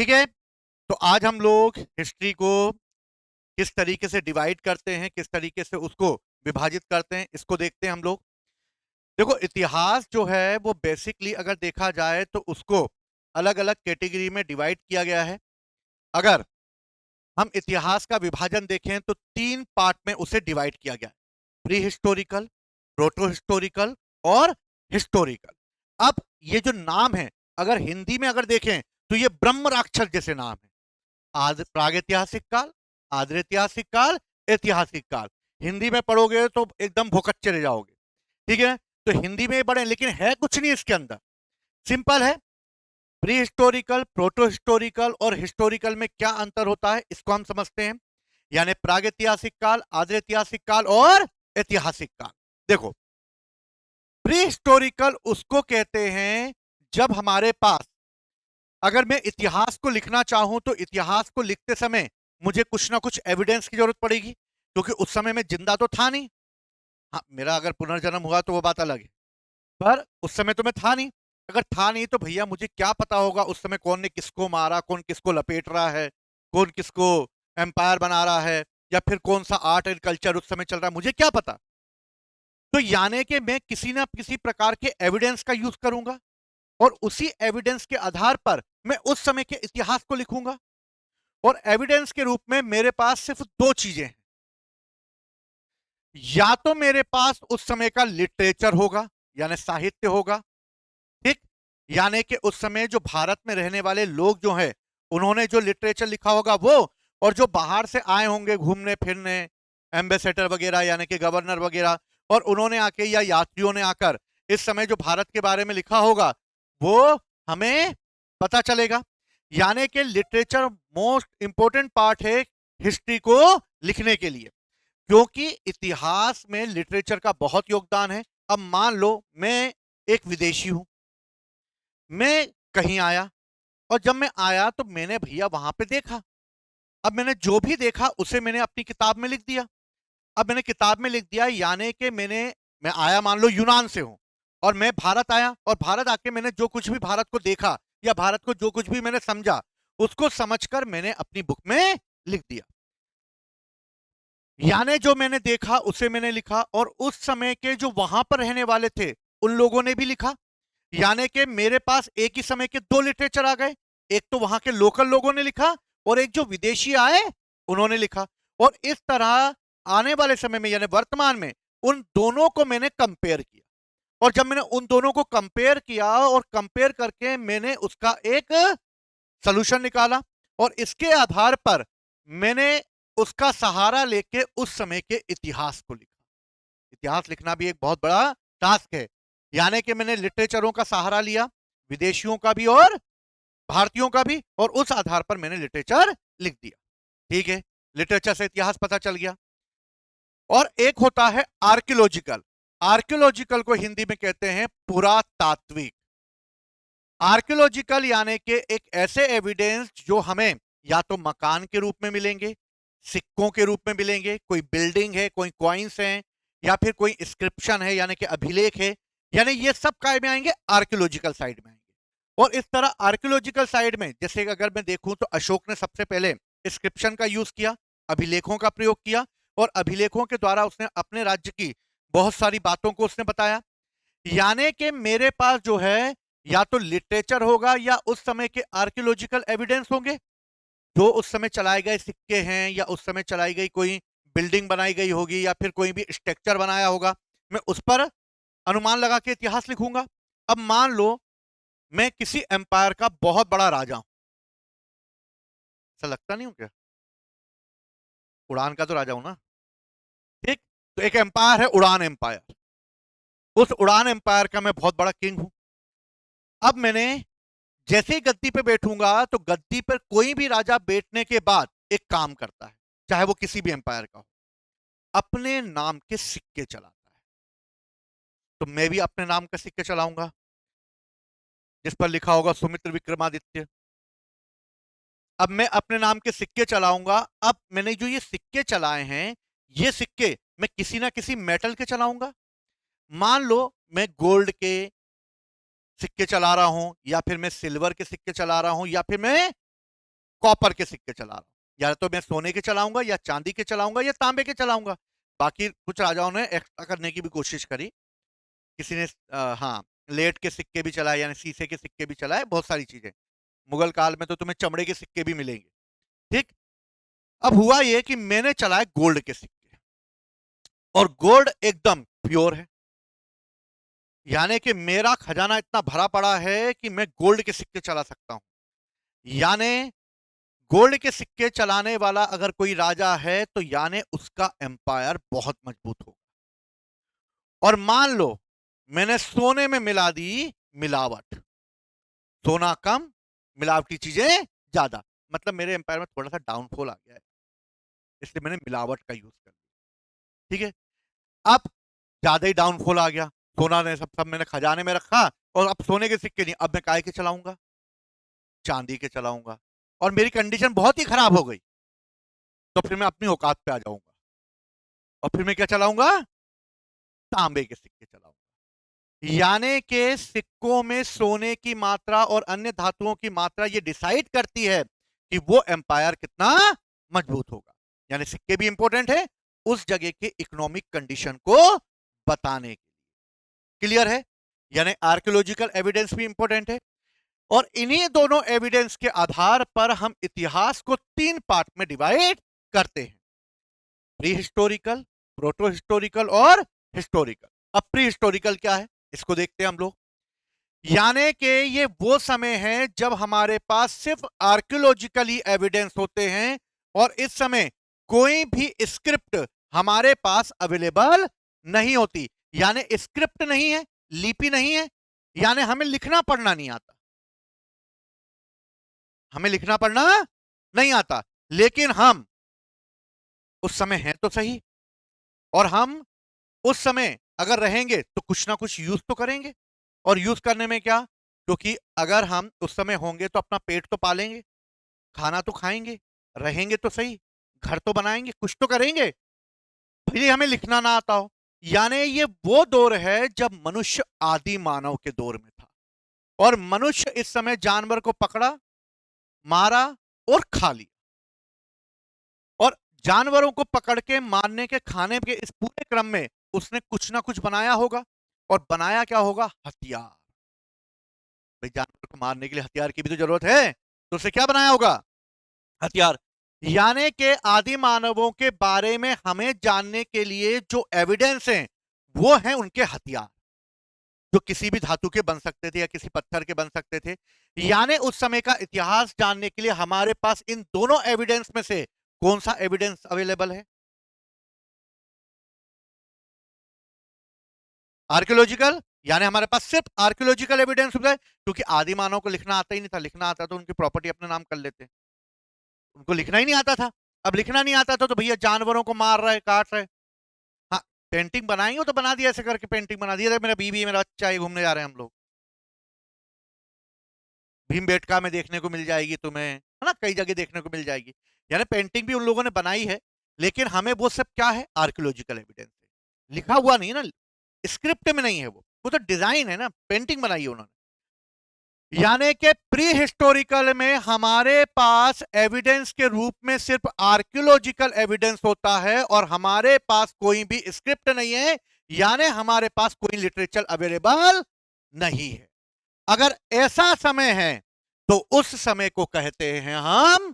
ठीक है। तो आज हम लोग हिस्ट्री को किस तरीके से डिवाइड करते हैं, किस तरीके से उसको विभाजित करते हैं, इसको देखते हैं हम लोग। देखो, इतिहास जो है वो बेसिकली अगर देखा जाए तो उसको अलग अलग कैटेगरी में डिवाइड किया गया है। अगर हम इतिहास का विभाजन देखें तो तीन पार्ट में उसे डिवाइड किया गया है: प्री हिस्टोरिकल, प्रोटो हिस्टोरिकल और हिस्टोरिकल। अब ये जो नाम है, अगर हिंदी में अगर देखें तो ये ब्रह्म राक्षस जैसे नाम है। आद प्रागैतिहासिक काल, आद्यैतिहासिक काल, ऐतिहासिक काल। हिंदी में पढ़ोगे तो एकदम भोकच्चे रह जाओगे। ठीक है। तो हिंदी में पढ़े, लेकिन है कुछ नहीं इसके अंदर। सिंपल है। प्री हिस्टोरिकल, प्रोटो हिस्टोरिकल और हिस्टोरिकल में क्या अंतर होता है इसको हम समझते हैं। यानी प्रागैतिहासिक काल, आद्यैतिहासिक काल और ऐतिहासिक काल। देखो, प्री हिस्टोरिकल उसको कहते हैं जब हमारे पास, अगर मैं इतिहास को लिखना चाहूं तो इतिहास को लिखते समय मुझे कुछ ना कुछ एविडेंस की जरूरत पड़ेगी, क्योंकि उस समय मैं जिंदा तो था नहीं। हाँ, मेरा अगर पुनर्जन्म हुआ तो वो बात अलग है, पर उस समय तो मैं था नहीं। अगर था नहीं तो भैया मुझे क्या पता होगा उस समय कौन ने किसको मारा, कौन किसको लपेट रहा है, कौन किसको एम्पायर बना रहा है, या फिर कौन सा आर्ट एंड कल्चर उस समय चल रहा है, मुझे क्या पता। तो यानी कि मैं किसी ना किसी प्रकार के एविडेंस का यूज करूंगा और उसी एविडेंस के आधार पर मैं उस समय के इतिहास को लिखूंगा। और एविडेंस के रूप में मेरे पास सिर्फ दो चीजें हैं। या तो मेरे पास उस समय का लिटरेचर होगा, यानी साहित्य होगा। ठीक। यानी कि उस समय जो भारत में रहने वाले लोग जो हैं, उन्होंने जो लिटरेचर लिखा होगा वो, और जो बाहर से आए होंगे घूमने फिरने, एम्बेसडर वगैरह यानी कि गवर्नर वगैरह, और उन्होंने आके या यात्रियों ने आकर इस समय जो भारत के बारे में लिखा होगा वो हमें पता चलेगा। यानी कि लिटरेचर मोस्ट इंपोर्टेंट पार्ट है हिस्ट्री को लिखने के लिए, क्योंकि इतिहास में लिटरेचर का बहुत योगदान है। अब मान लो मैं एक विदेशी हूं, मैं कहीं आया, और जब मैं आया तो मैंने भैया वहां पे देखा। अब मैंने जो भी देखा उसे मैंने अपनी किताब में लिख दिया। अब मैंने किताब में लिख दिया, यानी कि मैं आया मान लो यूनान से हूं, और मैं भारत आया, और भारत आके मैंने जो कुछ भी भारत को देखा या भारत को जो कुछ भी मैंने समझा, उसको समझकर मैंने अपनी बुक में लिख दिया। यानी जो मैंने देखा उसे मैंने लिखा, और उस समय के जो वहां पर रहने वाले थे उन लोगों ने भी लिखा। यानी कि मेरे पास एक ही समय के दो लिटरेचर आ गए। एक तो वहां के लोकल लोगों ने लिखा, और एक जो विदेशी आए उन्होंने लिखा। और इस तरह आने वाले समय में यानी वर्तमान में उन दोनों को मैंने कंपेयर किया। और जब मैंने उन दोनों को कंपेयर किया और कंपेयर करके मैंने उसका एक सॉल्यूशन निकाला, और इसके आधार पर मैंने उसका सहारा लेके उस समय के इतिहास को लिखा। इतिहास लिखना भी एक बहुत बड़ा टास्क है। यानी कि मैंने लिटरेचरों का सहारा लिया, विदेशियों का भी और भारतीयों का भी, और उस आधार पर मैंने लिटरेचर लिख दिया। ठीक है। लिटरेचर से इतिहास पता चल गया। और एक होता है आर्कियोलॉजिकल। आर्कियोलॉजिकल को हिंदी में कहते हैं पुरातात्विक। आर्कियोलॉजिकल यानी कि एक ऐसे एविडेंस जो हमें या तो मकान के रूप में मिलेंगे, सिक्कों के रूप में मिलेंगे, कोई बिल्डिंग है, कोई कॉइन्स हैं, या फिर कोई इंस्क्रिप्शन है यानी कि अभिलेख है। यानी ये सब काय में आएंगे, आर्कियोलॉजिकल साइड में आएंगे। और इस तरह आर्कियोलॉजिकल साइड में जैसे अगर मैं देखूं तो अशोक ने सबसे पहले इंस्क्रिप्शन का यूज किया, अभिलेखों का प्रयोग किया, और अभिलेखों के द्वारा उसने अपने राज्य की बहुत सारी बातों को उसने बताया। यानी कि मेरे पास जो है या तो लिटरेचर होगा या उस समय के आर्कियोलॉजिकल एविडेंस होंगे, जो उस समय चलाए गए सिक्के हैं या उस समय चलाई गई कोई बिल्डिंग बनाई गई होगी या फिर कोई भी स्ट्रक्चर बनाया होगा, मैं उस पर अनुमान लगा के इतिहास लिखूंगा। अब मान लो मैं किसी एम्पायर का बहुत बड़ा राजा हूं, ऐसा लगता नहीं हूं क्या? उड़ान का तो राजा हूं ना। ठीक। तो एक एम्पायर है उड़ान एम्पायर। उस उड़ान एम्पायर का मैं बहुत बड़ा किंग हूं। अब मैंने जैसे ही गद्दी पे बैठूंगा तो गद्दी पर कोई भी राजा बैठने के बाद एक काम करता है, चाहे वो किसी भी एम्पायर का हो, अपने नाम के सिक्के चलाता है। तो मैं भी अपने नाम का सिक्के चलाऊंगा, जिस पर लिखा होगा सुमित्र विक्रमादित्य। अब मैं अपने नाम के सिक्के चलाऊंगा। अब मैंने जो ये सिक्के चलाए हैं, ये सिक्के मैं किसी ना किसी मेटल के चलाऊंगा। मान लो मैं गोल्ड के सिक्के चला रहा हूं, या फिर मैं सिल्वर के सिक्के चला रहा हूं, या फिर मैं कॉपर के सिक्के चला रहा हूं, या तो मैं सोने के चलाऊंगा या चांदी के चलाऊंगा या तांबे के चलाऊंगा। बाकी कुछ राजाओं ने एक्स्ट्रा करने की भी कोशिश करी, किसी ने हाँ, लेड के सिक्के भी चलाए, यानी शीशे के सिक्के भी चलाए, बहुत सारी चीजें। मुगल काल में तो तुम्हें चमड़े के सिक्के भी मिलेंगे। ठीक। अब हुआ ये कि मैंने चलाए गोल्ड के सिक्के, और गोल्ड एकदम प्योर है, यानी कि मेरा खजाना इतना भरा पड़ा है कि मैं गोल्ड के सिक्के चला सकता हूं। यानी गोल्ड के सिक्के चलाने वाला अगर कोई राजा है तो यानी उसका एम्पायर बहुत मजबूत होगा। और मान लो मैंने सोने में मिला दी मिलावट, सोना कम, मिलावटी चीजें ज्यादा, मतलब मेरे एम्पायर में थोड़ा सा डाउनफॉल आ गया है, इसलिए मैंने मिलावट का यूज कर लिया। ठीक है। अब ज्यादा ही डाउनफॉल आ गया, सोना ने सब सब मैंने खजाने में रखा, और अब सोने के सिक्के नहीं, अब मैं काय के चलाऊंगा, चांदी के चलाऊंगा, और मेरी कंडीशन बहुत ही खराब हो गई, तो फिर मैं अपनी औकात पे आ जाऊंगा, और फिर मैं क्या चलाऊंगा, तांबे के सिक्के चलाऊंगा। यानी के सिक्कों में सोने की मात्रा और अन्य धातुओं की मात्रा ये डिसाइड करती है कि वो एम्पायर कितना मजबूत होगा। यानी सिक्के भी इंपॉर्टेंट है उस जगह के इकोनॉमिक कंडीशन को बताने के लिए। क्लियर है? यानी आर्कियोलॉजिकल एविडेंस भी इंपॉर्टेंट है, और इन्हीं दोनों एविडेंस के आधार पर हम इतिहास को 3 पार्ट में डिवाइड करते हैं, प्री हिस्टोरिकल, प्रोटो हिस्टोरिकल और हिस्टोरिकल। अब प्री हिस्टोरिकल क्या है इसको देखते हैं हम लोग। यानी कि ये वो समय है जब हमारे पास सिर्फ आर्कियोलॉजिकली एविडेंस होते हैं, और इस समय कोई भी स्क्रिप्ट हमारे पास अवेलेबल नहीं होती। यानी स्क्रिप्ट नहीं है, लिपि नहीं है, यानी हमें लिखना पढ़ना नहीं आता, हमें लिखना पढ़ना नहीं आता, लेकिन हम उस समय हैं तो सही, और हम उस समय अगर रहेंगे तो कुछ ना कुछ यूज तो करेंगे। और यूज करने में क्या, क्योंकि अगर हम उस समय होंगे तो अपना पेट तो पालेंगे, खाना तो खाएंगे, रहेंगे तो सही, घर तो बनाएंगे, कुछ तो करेंगे, भले हमें लिखना ना आता हो। यानी ये वो दौर है जब मनुष्य आदि मानव के दौर में था, और मनुष्य इस समय जानवर को पकड़ा, मारा और खा लिया, और जानवरों को पकड़ के मारने के, खाने के इस पूरे क्रम में उसने कुछ ना कुछ बनाया होगा, और बनाया क्या होगा, हथियार। भाई जानवर को मारने के लिए हथियार की भी तो जरूरत है, तो उसे क्या बनाया होगा, हथियार। यानी के आदि मानवों के बारे में हमें जानने के लिए जो एविडेंस हैं वो हैं उनके हथियार, जो किसी भी धातु के बन सकते थे या किसी पत्थर के बन सकते थे। यानी उस समय का इतिहास जानने के लिए हमारे पास इन दोनों एविडेंस में से कौन सा एविडेंस अवेलेबल है, आर्कियोलॉजिकल। यानी हमारे पास सिर्फ आर्कियोलॉजिकल एविडेंस है, क्योंकि आदि मानव को लिखना आता ही नहीं था, लिखना आता तो उनकी प्रॉपर्टी अपने नाम कर लेते, उनको लिखना ही नहीं आता था। अब लिखना नहीं आता था तो भैया जानवरों को मार रहे, काट रहे। हाँ, पेंटिंग बनाएंगे तो बना दिया, ऐसे करके पेंटिंग बना दिया, मेरा बीवी मेरा बच्चा है, घूमने जा रहे हैं हम लोग, भीमबेटका में देखने को मिल जाएगी तुम्हें, है ना, कई जगह देखने को मिल जाएगी। यानी पेंटिंग भी उन लोगों ने बनाई है, लेकिन हमें वो सब क्या है, आर्कियोलॉजिकल एविडेंस है, लिखा हुआ नहीं है ना, स्क्रिप्ट में नहीं है, वो तो डिजाइन है ना, पेंटिंग बनाई है उन्होंने। यानी कि प्री हिस्टोरिकल में हमारे पास एविडेंस के रूप में सिर्फ आर्कियोलॉजिकल एविडेंस होता है, और हमारे पास कोई भी स्क्रिप्ट नहीं है, यानी हमारे पास कोई लिटरेचर अवेलेबल नहीं है। अगर ऐसा समय है तो उस समय को कहते हैं हम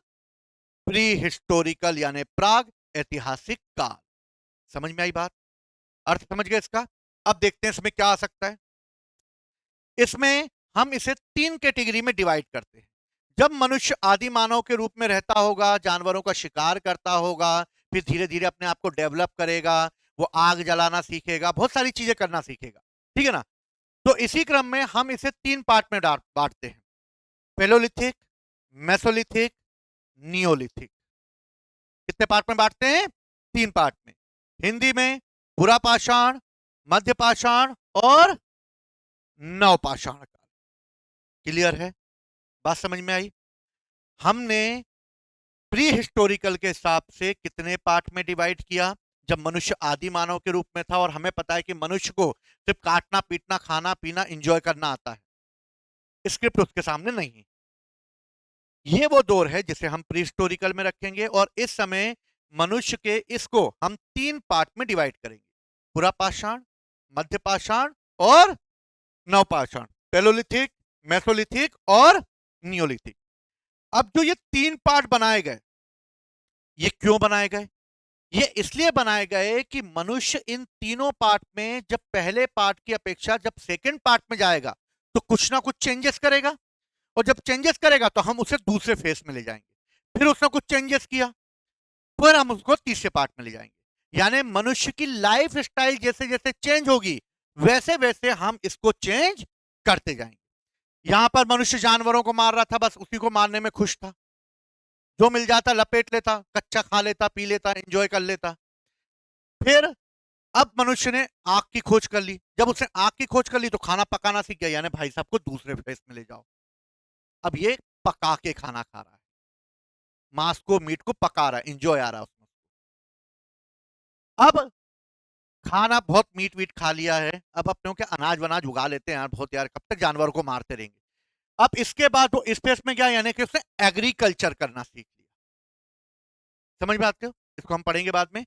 प्री हिस्टोरिकल, यानी प्राग ऐतिहासिक काल। समझ में आई बात, अर्थ समझ गए इसका। अब देखते हैं इसमें क्या आ सकता है। इसमें हम इसे 3 कैटेगरी में डिवाइड करते हैं। जब मनुष्य आदि मानव के रूप में रहता होगा, जानवरों का शिकार करता होगा, फिर धीरे धीरे अपने आप को डेवलप करेगा, वो आग जलाना सीखेगा, बहुत सारी चीजें करना सीखेगा, ठीक है ना। तो इसी क्रम में हम इसे 3 पार्ट में बांटते हैं, पेलोलिथिक, मेसोलिथिक, नियोलिथिक। कितने पार्ट में बांटते हैं, 3 पार्ट में। हिंदी में बुरा पाषाण, मध्य पाषाण और नवपाषाण काल। क्लियर है, बात समझ में आई। हमने प्री हिस्टोरिकल के हिसाब से कितने पार्ट में डिवाइड किया, जब मनुष्य आदि मानव के रूप में था, और हमें पता है कि मनुष्य को सिर्फ काटना पीटना खाना पीना एंजॉय करना आता है, स्क्रिप्ट उसके सामने नहीं। ये वो दौर है जिसे हम प्री हिस्टोरिकल में रखेंगे, और इस समय मनुष्य के इसको हम 3 पार्ट में डिवाइड करेंगे: पुरापाषाण, मध्यपाषाण और नवपाषाण, पैलोलिथिक, मेसोलिथिक और नियोलिथिक। अब जो ये 3 पार्ट बनाए गए, ये क्यों बनाए गए? ये इसलिए बनाए गए कि मनुष्य इन तीनों पार्ट में जब पहले पार्ट की अपेक्षा जब सेकंड पार्ट में जाएगा तो कुछ ना कुछ चेंजेस करेगा, और जब चेंजेस करेगा तो हम उसे दूसरे फेस में ले जाएंगे, फिर उसने कुछ चेंजेस किया, फिर हम उसको तीसरे पार्ट में ले जाएंगे। यानी मनुष्य की लाइफ स्टाइल जैसे जैसे चेंज होगी वैसे वैसे हम इसको चेंज करते जाएंगे। यहां पर मनुष्य जानवरों को मार रहा था, बस उसी को मारने में खुश था, जो मिल जाता लपेट लेता, कच्चा खा लेता, पी लेता, एंजॉय कर लेता। फिर अब मनुष्य ने आग की खोज कर ली, जब उसने आग की खोज कर ली तो खाना पकाना सीख गया, यानी भाई साहब को दूसरे फेस में ले जाओ। अब ये पका के खाना खा रहा है, मांस को, मीट को पका रहा है, एंजॉय आ रहा है उसमें। अब खाना बहुत मीट वीट खा लिया है, अब अपने के अनाज वनाज उगा लेते हैं यार, बहुत यार कब तक जानवरों को मारते रहेंगे। अब इसके बाद वो स्पेस में गया, यानी कि उसने एग्रीकल्चर करना सीख लिया। समझ में आते हो? इसको हम पढ़ेंगे बाद में।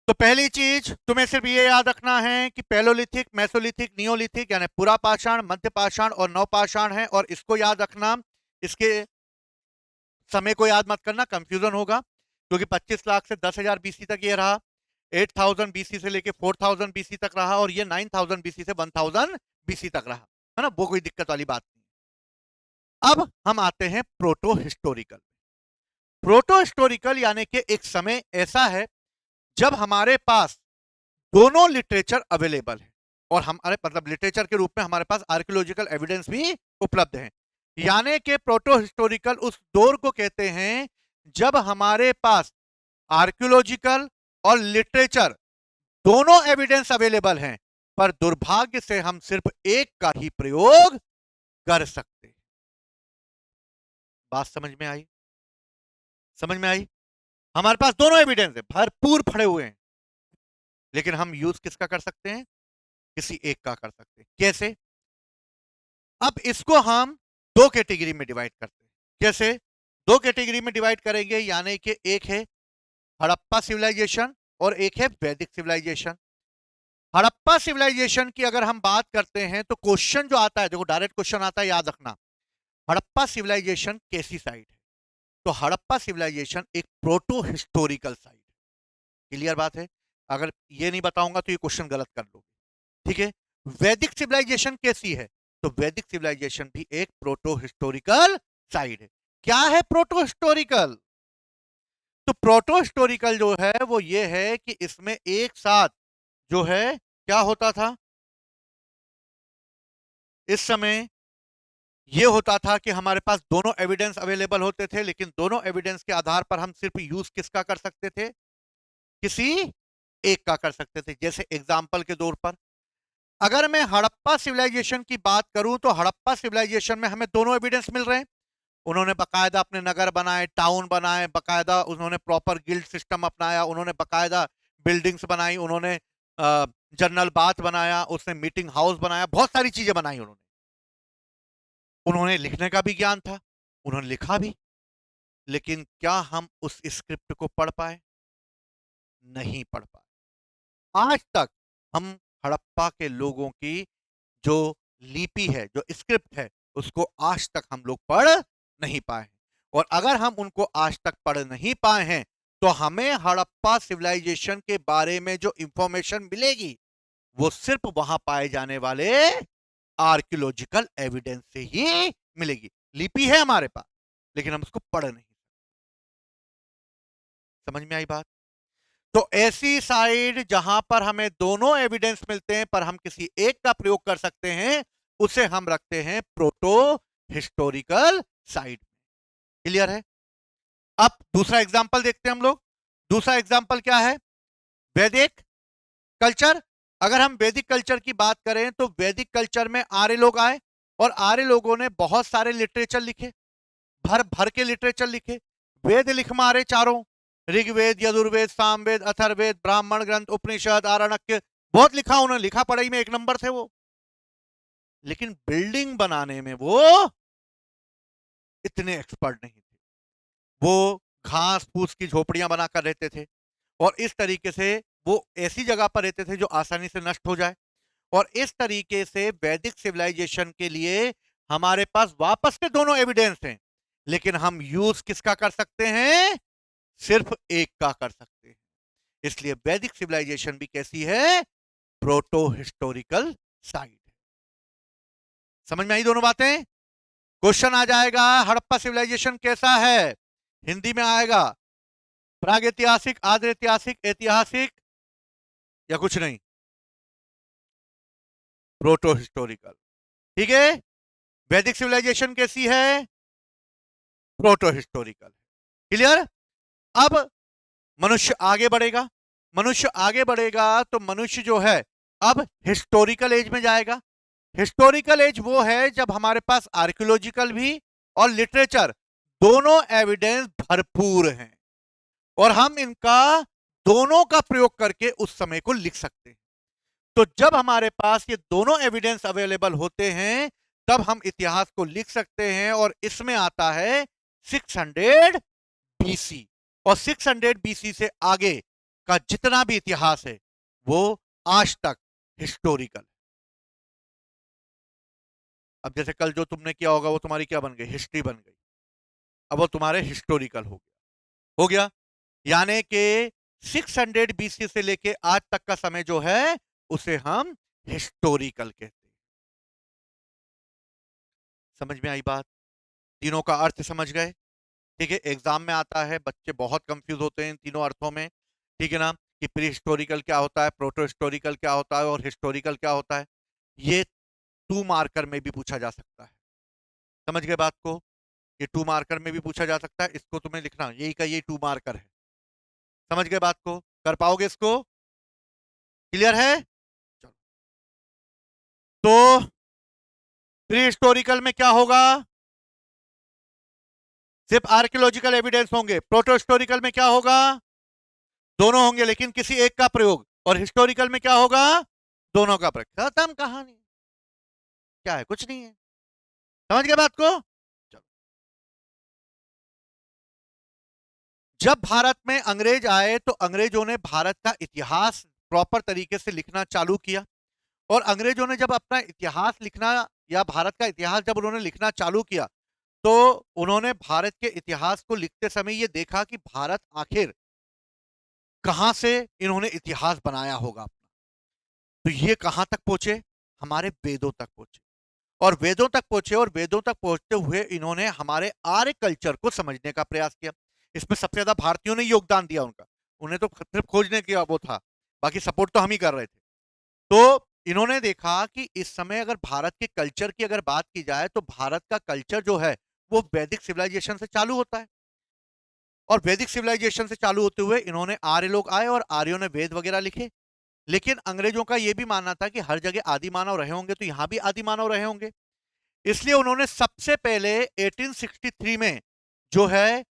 तो पहली चीज तुम्हें सिर्फ ये याद रखना है कि पैलोलिथिक, मेसोलिथिक, नियोलिथिक यानी पुरापाषाण, मध्यपाषाण और नवपाषाण है, और इसको याद रखना। इसके समय को याद मत करना, कंफ्यूजन होगा, क्योंकि 25 लाख से 10,000 बीसी तक ये रहा, 8000 बीसी से लेके 4000 बीसी तक रहा, और ये 9000 बीसी से 1000 बीसी तक रहा, है ना, वो कोई दिक्कत वाली बात नहीं। अब हम आते हैं प्रोटो हिस्टोरिकल। प्रोटो हिस्टोरिकल यानी कि एक समय ऐसा है जब हमारे पास दोनों लिटरेचर अवेलेबल है, और हमारे मतलब लिटरेचर के रूप में हमारे पास आर्कियोलॉजिकल एविडेंस भी उपलब्ध है। यानी कि प्रोटो हिस्टोरिकल उस दौर को कहते हैं जब हमारे पास आर्कियोलॉजिकल और लिटरेचर दोनों एविडेंस अवेलेबल हैं, पर दुर्भाग्य से हम सिर्फ एक का ही प्रयोग कर सकते हैं। बात समझ में आई? समझ में आई? हमारे पास दोनों एविडेंस है, भरपूर पड़े हुए हैं, लेकिन हम यूज किसका कर सकते हैं? किसी एक का कर सकते हैं। कैसे? अब इसको हम दो कैटेगरी में डिवाइड करते हैं। कैसे दो कैटेगरी में डिवाइड करेंगे? यानी कि एक है हड़प्पा सिविलाइजेशन और एक है वैदिक सिविलाइजेशन। हड़प्पा सिविलाइजेशन की अगर हम बात करते हैं तो क्वेश्चन जो आता है, देखो डायरेक्ट क्वेश्चन आता है, याद रखना, हड़प्पा सिविलाइजेशन कैसी साइट है? तो हड़प्पा सिविलाइजेशन एक प्रोटो हिस्टोरिकल साइट है। क्लियर बात है? अगर ये नहीं बताऊंगा तो ये क्वेश्चन गलत कर लोगे, ठीक है। वैदिक सिविलाइजेशन कैसी है? तो वैदिक सिविलाइजेशन भी एक प्रोटो हिस्टोरिकल साइट है। क्या है प्रोटो हिस्टोरिकल? तो प्रोटो हिस्टोरिकल जो है वो ये है कि इसमें एक साथ जो है क्या होता था, इस समय ये होता था कि हमारे पास दोनों एविडेंस अवेलेबल होते थे, लेकिन दोनों एविडेंस के आधार पर हम सिर्फ यूज किसका कर सकते थे? किसी एक का कर सकते थे। जैसे एग्जाम्पल के तौर पर अगर मैं हड़प्पा सिविलाइजेशन की बात करूं तो हड़प्पा सिविलाइजेशन में हमें दोनों एविडेंस मिल रहे हैं। उन्होंने बकायदा अपने नगर बनाए, टाउन बनाए, बकायदा उन्होंने प्रॉपर गिल्ड सिस्टम अपनाया, उन्होंने बकायदा बिल्डिंग्स बनाई, उन्होंने जनरल बाथ बनाया, उसने मीटिंग हाउस बनाया, बहुत सारी चीजें बनाई उन्होंने। उन्होंने लिखने का भी ज्ञान था, उन्होंने लिखा भी, लेकिन क्या हम उस स्क्रिप्ट को पढ़ पाए? नहीं पढ़ पाए। आज तक हम हड़प्पा के लोगों की जो लिपि है, जो स्क्रिप्ट है, उसको आज तक हम लोग पढ़ नहीं पाए हैं। और अगर हम उनको आज तक पढ़ नहीं पाए हैं तो हमें हड़प्पा सिविलाइजेशन के बारे में जो इंफॉर्मेशन मिलेगी वो सिर्फ वहां पाए जाने वाले आर्कियोलॉजिकल एविडेंस से ही मिलेगी। लिपि है हमारे पास, लेकिन हम उसको पढ़ नहीं। समझ में आई बात? तो ऐसी साइड जहां पर हमें दोनों एविडेंस मिलते हैं पर हम किसी एक का प्रयोग कर सकते हैं, उसे हम रखते हैं प्रोटो हिस्टोरिकल साइड। क्लियर है? अब दूसरा एग्जांपल देखते हैं हम लोग। दूसरा एग्जांपल क्या है? वैदिक कल्चर। अगर हम वैदिक कल्चर की बात करें तो वैदिक कल्चर में आर्य लोग आए, और आर्य लोगों ने बहुत सारे लिटरेचर लिखे, भर भर के लिटरेचर लिखे। वेद लिख मारे चारों, ऋग्वेद, यजुर्वेद, सामवेद, अथर्ववेद, ब्राह्मण ग्रंथ, उपनिषद, आरण्यक, बहुत लिखा उन्होंने, लिखा पढ़ाई में एक नंबर थे वो। लेकिन बिल्डिंग बनाने में वो इतने एक्सपर्ट नहीं थे। वो घास फूस की झोपड़ियां बनाकर रहते थे और इस तरीके से वो ऐसी जगह पर रहते थे जो आसानी से नष्ट हो जाए। और इस तरीके से वैदिक सिविलाइजेशन के लिए हमारे पास वापस से दोनों एविडेंस हैं, लेकिन हम यूज किसका कर सकते हैं? सिर्फ एक का कर सकते हैं। इसलिए वैदिक सिविलाइजेशन भी कैसी है? Proto historical site. समझ में आई दोनों बातें? क्वेश्चन आ जाएगा, हड़प्पा सिविलाइजेशन कैसा है? हिंदी में आएगा, प्राग ऐतिहासिक, आद्य ऐतिहासिक, ऐतिहासिक या कुछ नहीं? Proto historical. ठीक है। वैदिक सिविलाइजेशन कैसी है? Proto historical. क्लियर? अब मनुष्य आगे बढ़ेगा, मनुष्य आगे बढ़ेगा तो मनुष्य जो है अब हिस्टोरिकल एज में जाएगा। हिस्टोरिकल एज वो है जब हमारे पास आर्कियोलॉजिकल भी और लिटरेचर दोनों एविडेंस भरपूर हैं और हम इनका दोनों का प्रयोग करके उस समय को लिख सकते हैं। तो जब हमारे पास ये दोनों एविडेंस अवेलेबल होते हैं तब हम इतिहास को लिख सकते हैं। और इसमें आता है 600 बीसी, और 600 बीसी से आगे का जितना भी इतिहास है वो आज तक हिस्टोरिकल। अब जैसे कल जो तुमने किया होगा वो तुम्हारी क्या बन गई? हिस्ट्री बन गई। अब वो तुम्हारे हिस्टोरिकल हो गया। यानी कि 600 बीसी से लेके आज तक का समय जो है उसे हम हिस्टोरिकल कहते हैं। समझ में आई बात? तीनों का अर्थ समझ गए? ठीक है। एग्जाम में आता है, बच्चे बहुत कंफ्यूज होते हैं इन तीनों अर्थों में। ठीक है ना, कि प्री हिस्टोरिकल क्या होता है, प्रोटो हिस्टोरिकल क्या होता है और हिस्टोरिकल क्या होता है। ये 2 मार्कर में भी पूछा जा सकता है। समझ गए बात को? ये 2 मार्कर में भी पूछा जा सकता है। इसको तुम्हें लिखना, यही का यही 2 मार्कर है। समझ गए बात को? कर पाओगे इसको? क्लियर है? चलो, तो प्री हिस्टोरिकल में क्या होगा? सिर्फ आर्कियोलॉजिकल एविडेंस होंगे। प्रोटो हिस्टोरिकल में क्या होगा? दोनों होंगे लेकिन किसी एक का प्रयोग। और हिस्टोरिकल में क्या होगा? दोनों का प्रयोग। खत्म कहानी। क्या है? कुछ नहीं है। समझ गए बात को? चलो, जब भारत में अंग्रेज आए तो अंग्रेजों ने भारत का इतिहास प्रॉपर तरीके से लिखना चालू किया। और अंग्रेजों ने जब अपना इतिहास लिखना या भारत का इतिहास जब उन्होंने लिखना चालू किया तो उन्होंने भारत के इतिहास को लिखते समय यह देखा कि भारत आखिर कहां से इन्होंने इतिहास बनाया होगा। तो ये कहां तक पहुंचे? हमारे वेदों तक पहुंचे। और वेदों तक पहुंचे और वेदों तक पहुंचते हुए इन्होंने हमारे आर्य कल्चर को समझने का प्रयास किया। इसमें सबसे ज्यादा भारतीयों ने योगदान दिया उनका। उन्हें तो सिर्फ खोजने की वो था, बाकी सपोर्ट तो हम ही कर रहे थे। तो इन्होंने देखा कि इस समय अगर भारत के कल्चर की अगर बात की जाए तो भारत का कल्चर जो है वो वैदिक सिविलाइजेशन से चालू होता है। और वैदिक सिविलाइजेशन से चालू होते हुए इन्होंने आर्य लोग आए और आर्यों ने वेद वगैरह लिखे। लेकिन अंग्रेजों का यह भी मानना था कि हर जगह आदि मानव रहे होंगे तो यहां भी आदि मानव रहे होंगे। इसलिए उन्होंने सबसे पहले 1863 में जो है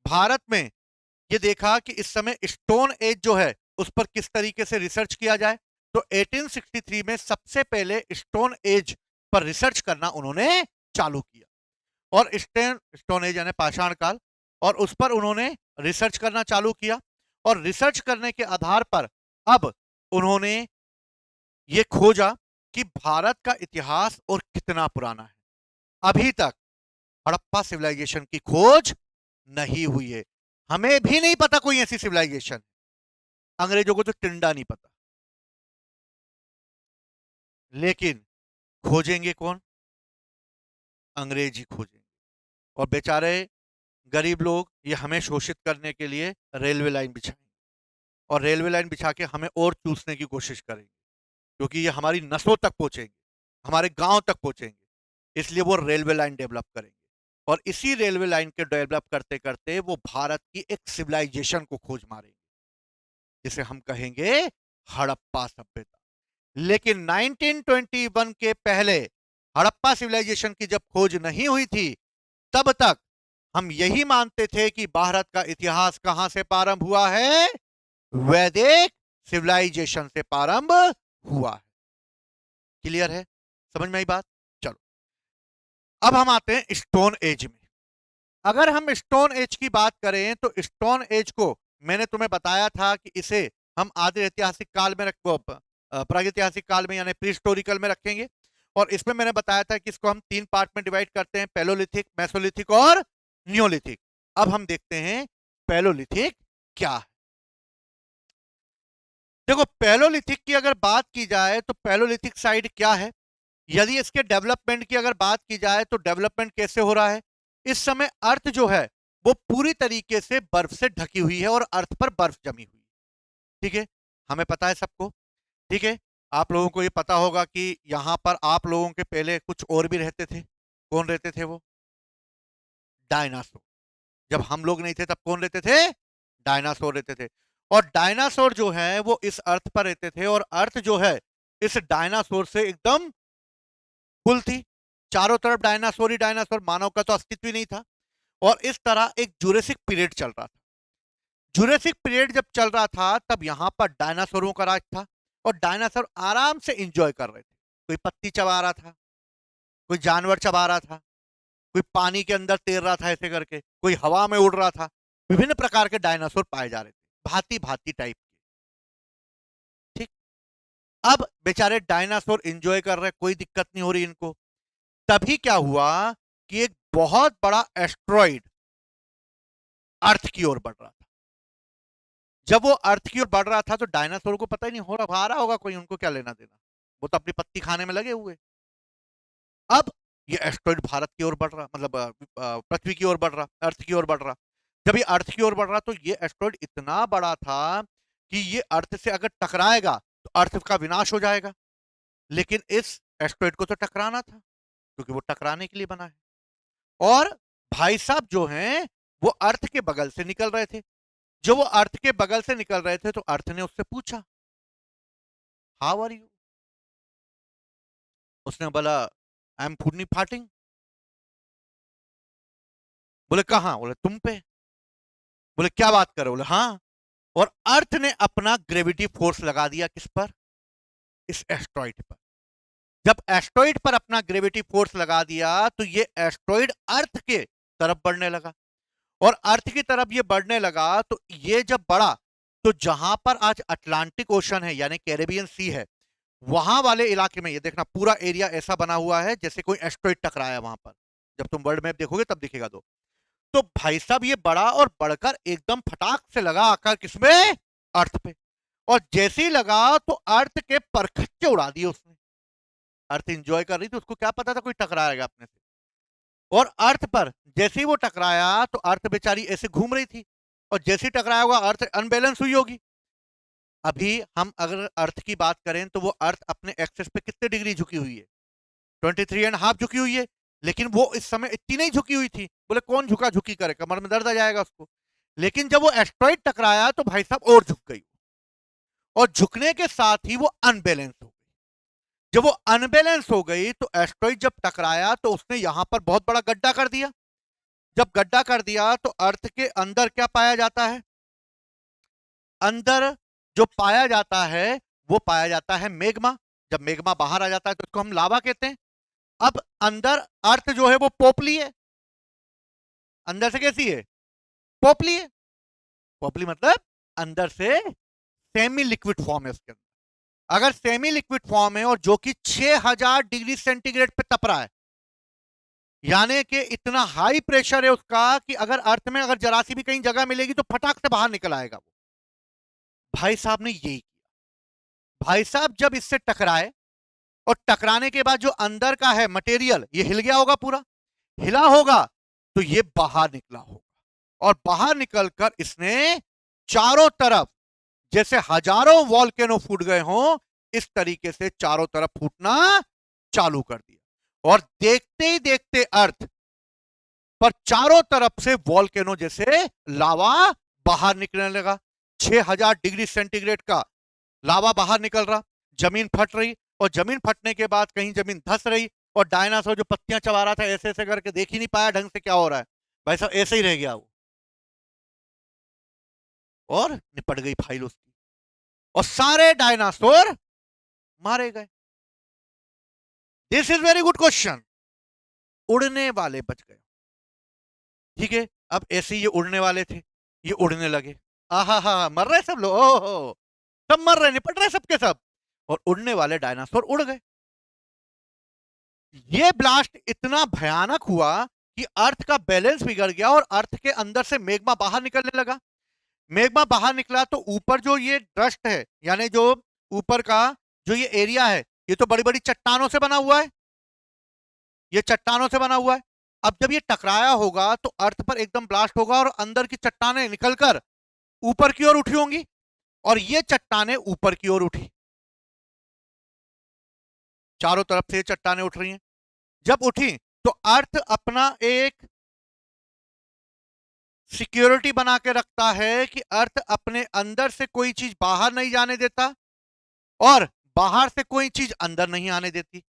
भारत में ये देखा कि इस समय स्टोन एज जो है उस पर किस तरीके से रिसर्च किया जाए। तो 1863 में सबसे पहले स्टोन एज पर रिसर्च करना उन्होंने चालू किया। और स्टोन एज यानी पाषाण काल, और उस पर उन्होंने रिसर्च करना चालू किया। और रिसर्च करने के आधार पर अब उन्होंने ये खोजा कि भारत का इतिहास और कितना पुराना है। अभी तक हड़प्पा सिविलाइजेशन की खोज नहीं हुई है। हमें भी नहीं पता कोई ऐसी सिविलाइजेशन। अंग्रेजों को तो टिंडा नहीं पता। लेकिन खोजेंगे कौन? अंग्रेज ही खोजेंगे। और बेचारे गरीब लोग ये हमें शोषित करने के लिए रेलवे लाइन बिछाएंगे और रेलवे लाइन बिछा के हमें और चूसने की कोशिश करेंगे, क्योंकि ये हमारी नसों तक पहुंचेंगे, हमारे गांव तक पहुंचेंगे। इसलिए वो रेलवे लाइन डेवलप करेंगे और इसी रेलवे लाइन के डेवलप करते करते वो भारत की एक सिविलाइजेशन को खोज मारेंगे जिसे हम कहेंगे हड़प्पा सभ्यता। लेकिन 1921 के पहले हड़प्पा सिविलाइजेशन की जब खोज नहीं हुई थी तब तक हम यही मानते थे कि भारत का इतिहास कहां से प्रारंभ हुआ है? वैदिक सिविलाइजेशन से प्रारंभ हुआ है। क्लियर है? समझ में आई बात? चलो, अब हम आते हैं स्टोन एज में। अगर हम स्टोन एज की बात करें तो स्टोन एज को मैंने तुम्हें बताया था कि इसे हम आदि ऐतिहासिक काल में प्रागैतिहासिक काल में यानी प्री हिस्टोरिकल में रखेंगे। और इसमें मैंने बताया था कि इसको हम 3 पार्ट में डिवाइड करते हैं, पैलोलिथिक, मेसोलिथिक और नियोलिथिक। अब हम देखते हैं पैलोलिथिक क्या है। देखो, पैलोलिथिक की अगर बात की जाए तो पैलोलिथिक साइड क्या है। यदि इसके डेवलपमेंट की अगर बात की जाए तो डेवलपमेंट कैसे हो रहा है। इस समय अर्थ जो है वो पूरी तरीके से बर्फ से ढकी हुई है और अर्थ पर बर्फ जमी हुई है। ठीक है, हमें पता है सबको। ठीक है, आप लोगों को ये पता होगा कि यहां पर आप लोगों के पहले कुछ और भी रहते थे। कौन रहते थे वो? डायनासोर। जब हम लोग नहीं थे तब कौन रहते थे? डायनासोर रहते थे। और डायनासोर जो है वो इस अर्थ पर रहते थे और अर्थ जो है इस डायनासोर से एकदम फुल थी। चारों तरफ डायनासोर ही डायनासोर, मानव का तो अस्तित्व ही नहीं था। और इस तरह एक जुरेसिक पीरियड चल रहा था। जुरेसिक पीरियड जब चल रहा था तब यहां पर डायनासोरों का राज था और डायनासोर आराम से एंजॉय कर रहे थे। कोई पत्ती चबा रहा था, कोई जानवर चबा रहा था, कोई पानी के अंदर तैर रहा था ऐसे करके, कोई हवा में उड़ रहा था। विभिन्न प्रकार के डायनासोर पाए जा रहे थे, भांति भांति टाइप के। ठीक। अब बेचारे डायनासोर एंजॉय कर रहे, कोई दिक्कत नहीं हो रही इनको। तभी क्या हुआ कि एक बहुत बड़ा एस्ट्रॉइड अर्थ की ओर बढ़ रहा था। जब वो अर्थ की ओर बढ़ रहा था तो डायनासोर को पता ही नहीं हो रहा, आ रहा होगा कोई, उनको क्या लेना देना, वो तो अपनी पत्ती खाने में लगे हुए। अब ये एस्ट्रॉइड भारत की ओर बढ़ रहा, मतलब पृथ्वी की ओर बढ़ रहा, अर्थ की ओर बढ़ रहा। जब ये अर्थ की ओर बढ़ रहा तो ये एस्ट्रॉइड इतना बड़ा था कि ये अर्थ से अगर टकराएगा तो अर्थ का विनाश हो जाएगा। लेकिन इस एस्ट्रॉइड को तो टकराना था क्योंकि वो टकराने के लिए बना है। और भाई साहब जो हैं वो अर्थ के बगल से निकल रहे थे। जो वो अर्थ के बगल से निकल रहे थे तो अर्थ ने उससे पूछा, हाउ आर यू। उसने बोला, आई एम फूडनी फाटिंग। बोले कहां? बोले तुम पे। बोले क्या बात कर रहे हो? बोले हाँ। और अर्थ ने अपना ग्रेविटी फोर्स लगा दिया किस पर? इस एस्ट्रॉइड पर। जब एस्ट्रॉइड पर अपना ग्रेविटी फोर्स लगा दिया तो ये एस्ट्रॉइड अर्थ के तरफ बढ़ने लगा। और अर्थ की तरफ ये बढ़ने लगा तो ये जब बढ़ा तो जहां पर आज अटलांटिक ओशन है यानी कैरेबियन सी है, वहां वाले इलाके में ये देखना पूरा एरिया ऐसा बना हुआ है जैसे कोई एस्ट्रॉइड टकराया वहां पर। जब तुम वर्ल्ड मैप देखोगे तब दिखेगा। तो भाई साहब ये बढ़ा और बढ़कर एकदम फटाक से लगा आकर किसमें? अर्थ पे। और जैसे ही लगा तो अर्थ के परखच्चे उड़ा दिए उसने। अर्थ एंजॉय कर रही थी, उसको क्या पता था कोई टकराएगा अपने से। और अर्थ पर जैसे ही वो टकराया तो अर्थ बेचारी ऐसे घूम रही थी और जैसे ही टकराया होगा अर्थ अनबैलेंस हुई होगी। अभी हम अगर अर्थ की बात करें तो वो अर्थ अपने एक्सेस पे कितने डिग्री झुकी हुई है? 23.5 झुकी हुई है। लेकिन वो इस समय इतनी नहीं झुकी हुई थी। बोले कौन झुका झुकी करे, कमर में दर्द आ जाएगा उसको। लेकिन जब वो एस्ट्रॉइड टकराया तो भाई साहब और झुक गई। और झुकने के साथ ही वो अनबैलेंस हो गई। जब वो अनबैलेंस हो गई तो एस्ट्रॉइड जब टकराया तो उसने यहां पर बहुत बड़ा गड्ढा कर दिया। जब गड्ढा कर दिया तो अर्थ के अंदर क्या पाया जाता है? अंदर जो पाया जाता है वो पाया जाता है मेग्मा। जब मेग्मा बाहर आ जाता है तो उसको हम लावा कहते हैं। अब अंदर अर्थ जो है वो पोपली है। अंदर से कैसी है? पोपली है। पोपली मतलब अंदर से सेमी लिक्विड फॉर्म है उसके अंदर। अगर सेमी लिक्विड फॉर्म है और जो कि 6000 डिग्री सेंटीग्रेड पे तप रहा है, यानी कि इतना हाई प्रेशर है उसका कि अगर अर्थ में अगर जरा सी भी कहीं जगह मिलेगी तो फटाक से बाहर निकल आएगा वो। भाई साहब ने यही किया। भाई साहब जब इससे टकराए और टकराने के बाद जो अंदर का है मटेरियल ये हिल गया होगा, पूरा हिला होगा तो ये बाहर निकला होगा। और बाहर निकलकर इसने चारों तरफ जैसे हजारों वॉल्केनो फूट गए हों इस तरीके से चारों तरफ फूटना चालू कर दिया। और देखते ही देखते अर्थ पर चारों तरफ से वॉल्केनो जैसे लावा बाहर निकलने लगा। 6000 डिग्री सेंटीग्रेड का लावा बाहर निकल रहा, जमीन फट रही और जमीन फटने के बाद कहीं जमीन धस रही और डायनासोर जो पत्तियां चबा रहा था ऐसे ऐसे करके देख ही नहीं पाया ढंग से क्या हो रहा है। भाई साहब ऐसे ही रह गया वो और निपट गई फाइल उसकी और सारे डायनासोर मारे गए। This is very good question. उड़ने वाले बच गए। ठीक है, अब ऐसे ये उड़ने वाले थे, ये उड़ने लगे। आहा हा, मर रहे सब लोग, ओहो, सब मर रहे, निपट रहे सबके सब, और उड़ने वाले डायनासोर उड़ गए। ये ब्लास्ट इतना भयानक हुआ कि अर्थ का बैलेंस बिगड़ गया और अर्थ के अंदर से मैग्मा बाहर निकलने लगा। मैग्मा बाहर निकला तो ऊपर जो ये डस्ट है, यानी जो ऊपर का जो ये एरिया है, ये तो बड़ी बड़ी चट्टानों से बना हुआ है, ये चट्टानों से बना हुआ है। अब जब ये टकराया होगा तो अर्थ पर एकदम ब्लास्ट होगा और अंदर की चट्टानें निकलकर ऊपर की ओर उठी होंगी, और ये चट्टानें ऊपर की ओर उठी, चारों तरफ से ये चट्टानें उठ रही हैं। जब उठी तो अर्थ अपना एक सिक्योरिटी बना के रखता है कि अर्थ अपने अंदर से कोई चीज बाहर नहीं जाने देता और बाहर से कोई चीज अंदर नहीं आने देती।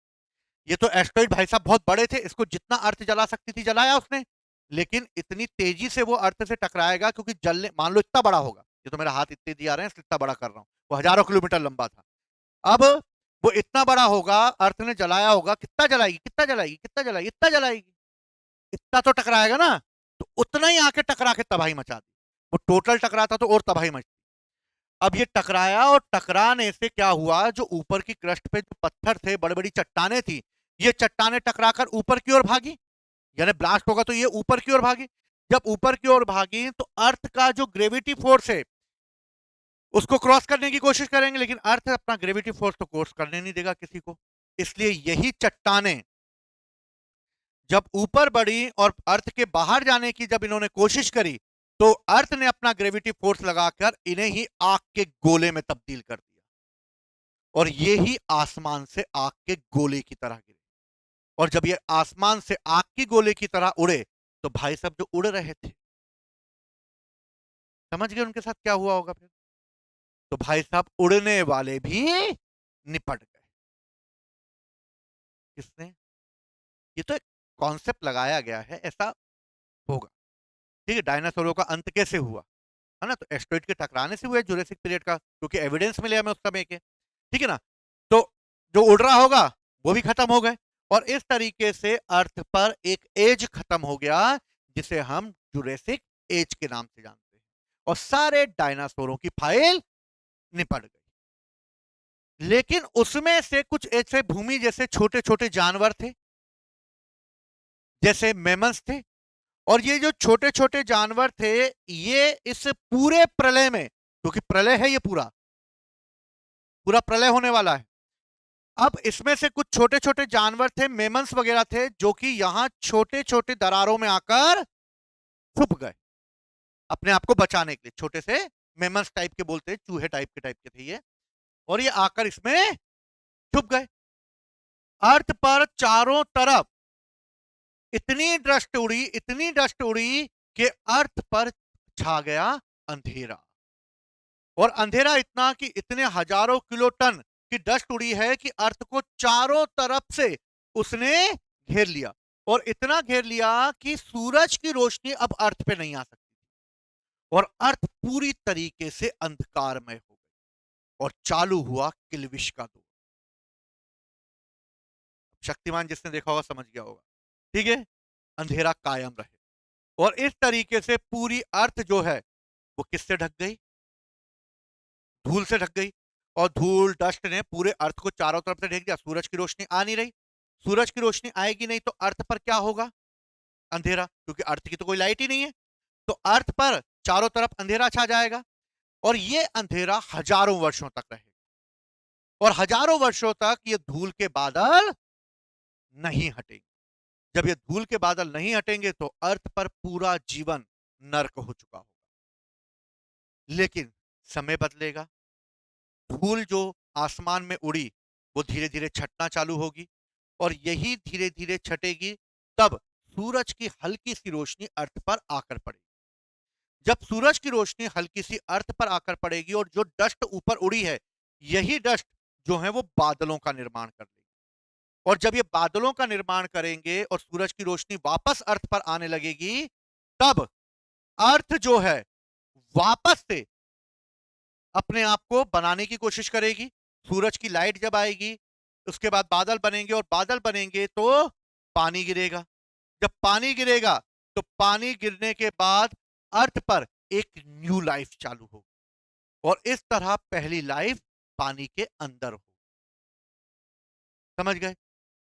ये तो एस्टेरॉइड भाई साहब बहुत बड़े थे, इसको जितना अर्थ जला सकती थी जलाया उसने, लेकिन इतनी तेजी से वो अर्थ से टकराएगा क्योंकि जलने, मान लो इतना बड़ा होगा, ये तो मेरा हाथ इतने दिया रहे हैं इसलिए इतना बड़ा कर रहा हूं, वो हजारों किलोमीटर लंबा था। अब वो इतना बड़ा होगा, अर्थ ने जलाया होगा, कितना जलाएगी, कितना जलाएगी, कितना जलाएगी, इतना जलाएगी, इतना तो टकराएगा ना, तो उतना ही आके टकरा के तबाही मचा दी। वो टोटल टकराता तो और तबाही मचती। अब ये टकराया और टकराने से क्या हुआ, जो ऊपर की क्रस्ट पे जो पत्थर थे, बड़ी बड़ी चट्टाने थी, ये चट्टाने टकराकर ऊपर की ओर भागी, यानी ब्लास्ट होगा तो ये ऊपर की ओर भागी। जब ऊपर की ओर भागी तो अर्थ का जो ग्रेविटी फोर्स है उसको क्रॉस करने की कोशिश करेंगे, लेकिन अर्थ अपना ग्रेविटी फोर्स तो क्रॉस करने नहीं देगा किसी को। इसलिए यही चट्टाने जब ऊपर बढ़ी और अर्थ के बाहर जाने की जब इन्होंने कोशिश करी, तो अर्थ ने अपना ग्रेविटी फोर्स लगाकर इन्हें ही आग के गोले में तब्दील कर दिया, और ये ही आसमान से आग के गोले की तरह गिरे। और जब ये आसमान से आग की गोले की तरह उड़े, तो भाई साहब जो उड़ रहे थे, समझ गए उनके साथ क्या हुआ होगा फिर? तो भाई साहब उड़ने वाले भी निपट गए। किसने? ये तो एक कॉन्सेप्ट लगाया गया है, ऐसा होगा। ठीक है, डायनासोरों का अंत कैसे हुआ, है ना, तो एस्टेरॉइड के टकराने से हुआ जुरासिक पीरियड का, क्योंकि एविडेंस मिले हमें उस समय के। ठीक है ना, तो जो उड़ रहा होगा वो भी खत्म हो गए, और इस तरीके से अर्थ पर एक एज खत्म हो गया जिसे हम जुरासिक एज के नाम से जानते हैं, और सारे डायनासोरों की फाइल निपट गई। लेकिन उसमें से कुछ ऐसे भूमि जैसे छोटे छोटे जानवर थे, जैसे मेमल्स थे, और ये जो छोटे छोटे जानवर थे, ये इस पूरे प्रलय में, क्योंकि प्रलय है ये पूरा पूरा प्रलय होने वाला है, अब इसमें से कुछ छोटे छोटे जानवर थे, मेमल्स वगैरह थे, जो कि यहां छोटे छोटे दरारों में आकर छुप गए अपने आप को बचाने के लिए। छोटे से मेमल्स टाइप के बोलते हैं, चूहे टाइप के थे ये, और ये आकर इसमें छुप गए। अर्थ पर चारों तरफ इतनी डस्ट उड़ी, इतनी डस्ट उड़ी कि अर्थ पर छा गया अंधेरा, और अंधेरा इतना कि इतने हजारों किलो टन की डस्ट उड़ी है कि अर्थ को चारों तरफ से उसने घेर लिया, और इतना घेर लिया कि सूरज की रोशनी अब अर्थ पे नहीं आ सकती, और अर्थ पूरी तरीके से अंधकारमय हो गई, और चालू हुआ किल्विश का दौर। शक्तिमान जिसने देखा होगा समझ गया होगा। ठीक है, अंधेरा कायम रहे, और इस तरीके से पूरी अर्थ जो है वो किससे ढक गई? धूल से ढक गई, और धूल डस्ट ने पूरे अर्थ को चारों तरफ से ढक दिया। सूरज की रोशनी आ नहीं रही, सूरज की रोशनी आएगी नहीं तो अर्थ पर क्या होगा? अंधेरा, क्योंकि अर्थ की तो कोई लाइट ही नहीं है, तो अर्थ पर चारों तरफ अंधेरा छा जाएगा, और ये अंधेरा हजारों वर्षों तक रहेगा, और हजारों वर्षों तक ये धूल के बादल नहीं हटेंगे। जब ये धूल के बादल नहीं हटेंगे तो अर्थ पर पूरा जीवन नर्क हो चुका होगा। लेकिन समय बदलेगा, धूल जो आसमान में उड़ी वो धीरे धीरे छटना चालू होगी, और यही धीरे धीरे छटेगी, तब सूरज की हल्की सी रोशनी अर्थ पर आकर पड़ेगी। जब सूरज की रोशनी हल्की सी अर्थ पर आकर पड़ेगी, और जो डस्ट ऊपर उड़ी है, यही डस्ट जो है वो बादलों का निर्माण कर लेगी, और जब ये बादलों का निर्माण करेंगे और सूरज की रोशनी वापस अर्थ पर आने लगेगी, तब अर्थ जो है वापस से अपने आप को बनाने की कोशिश करेगी। सूरज की लाइट जब आएगी, उसके बाद बादल बनेंगे, और बादल बनेंगे तो पानी गिरेगा, जब पानी गिरेगा तो पानी गिरने के बाद अर्थ पर एक न्यू लाइफ चालू होगी और इस तरह पहली लाइफ पानी के अंदर हो। समझ गए?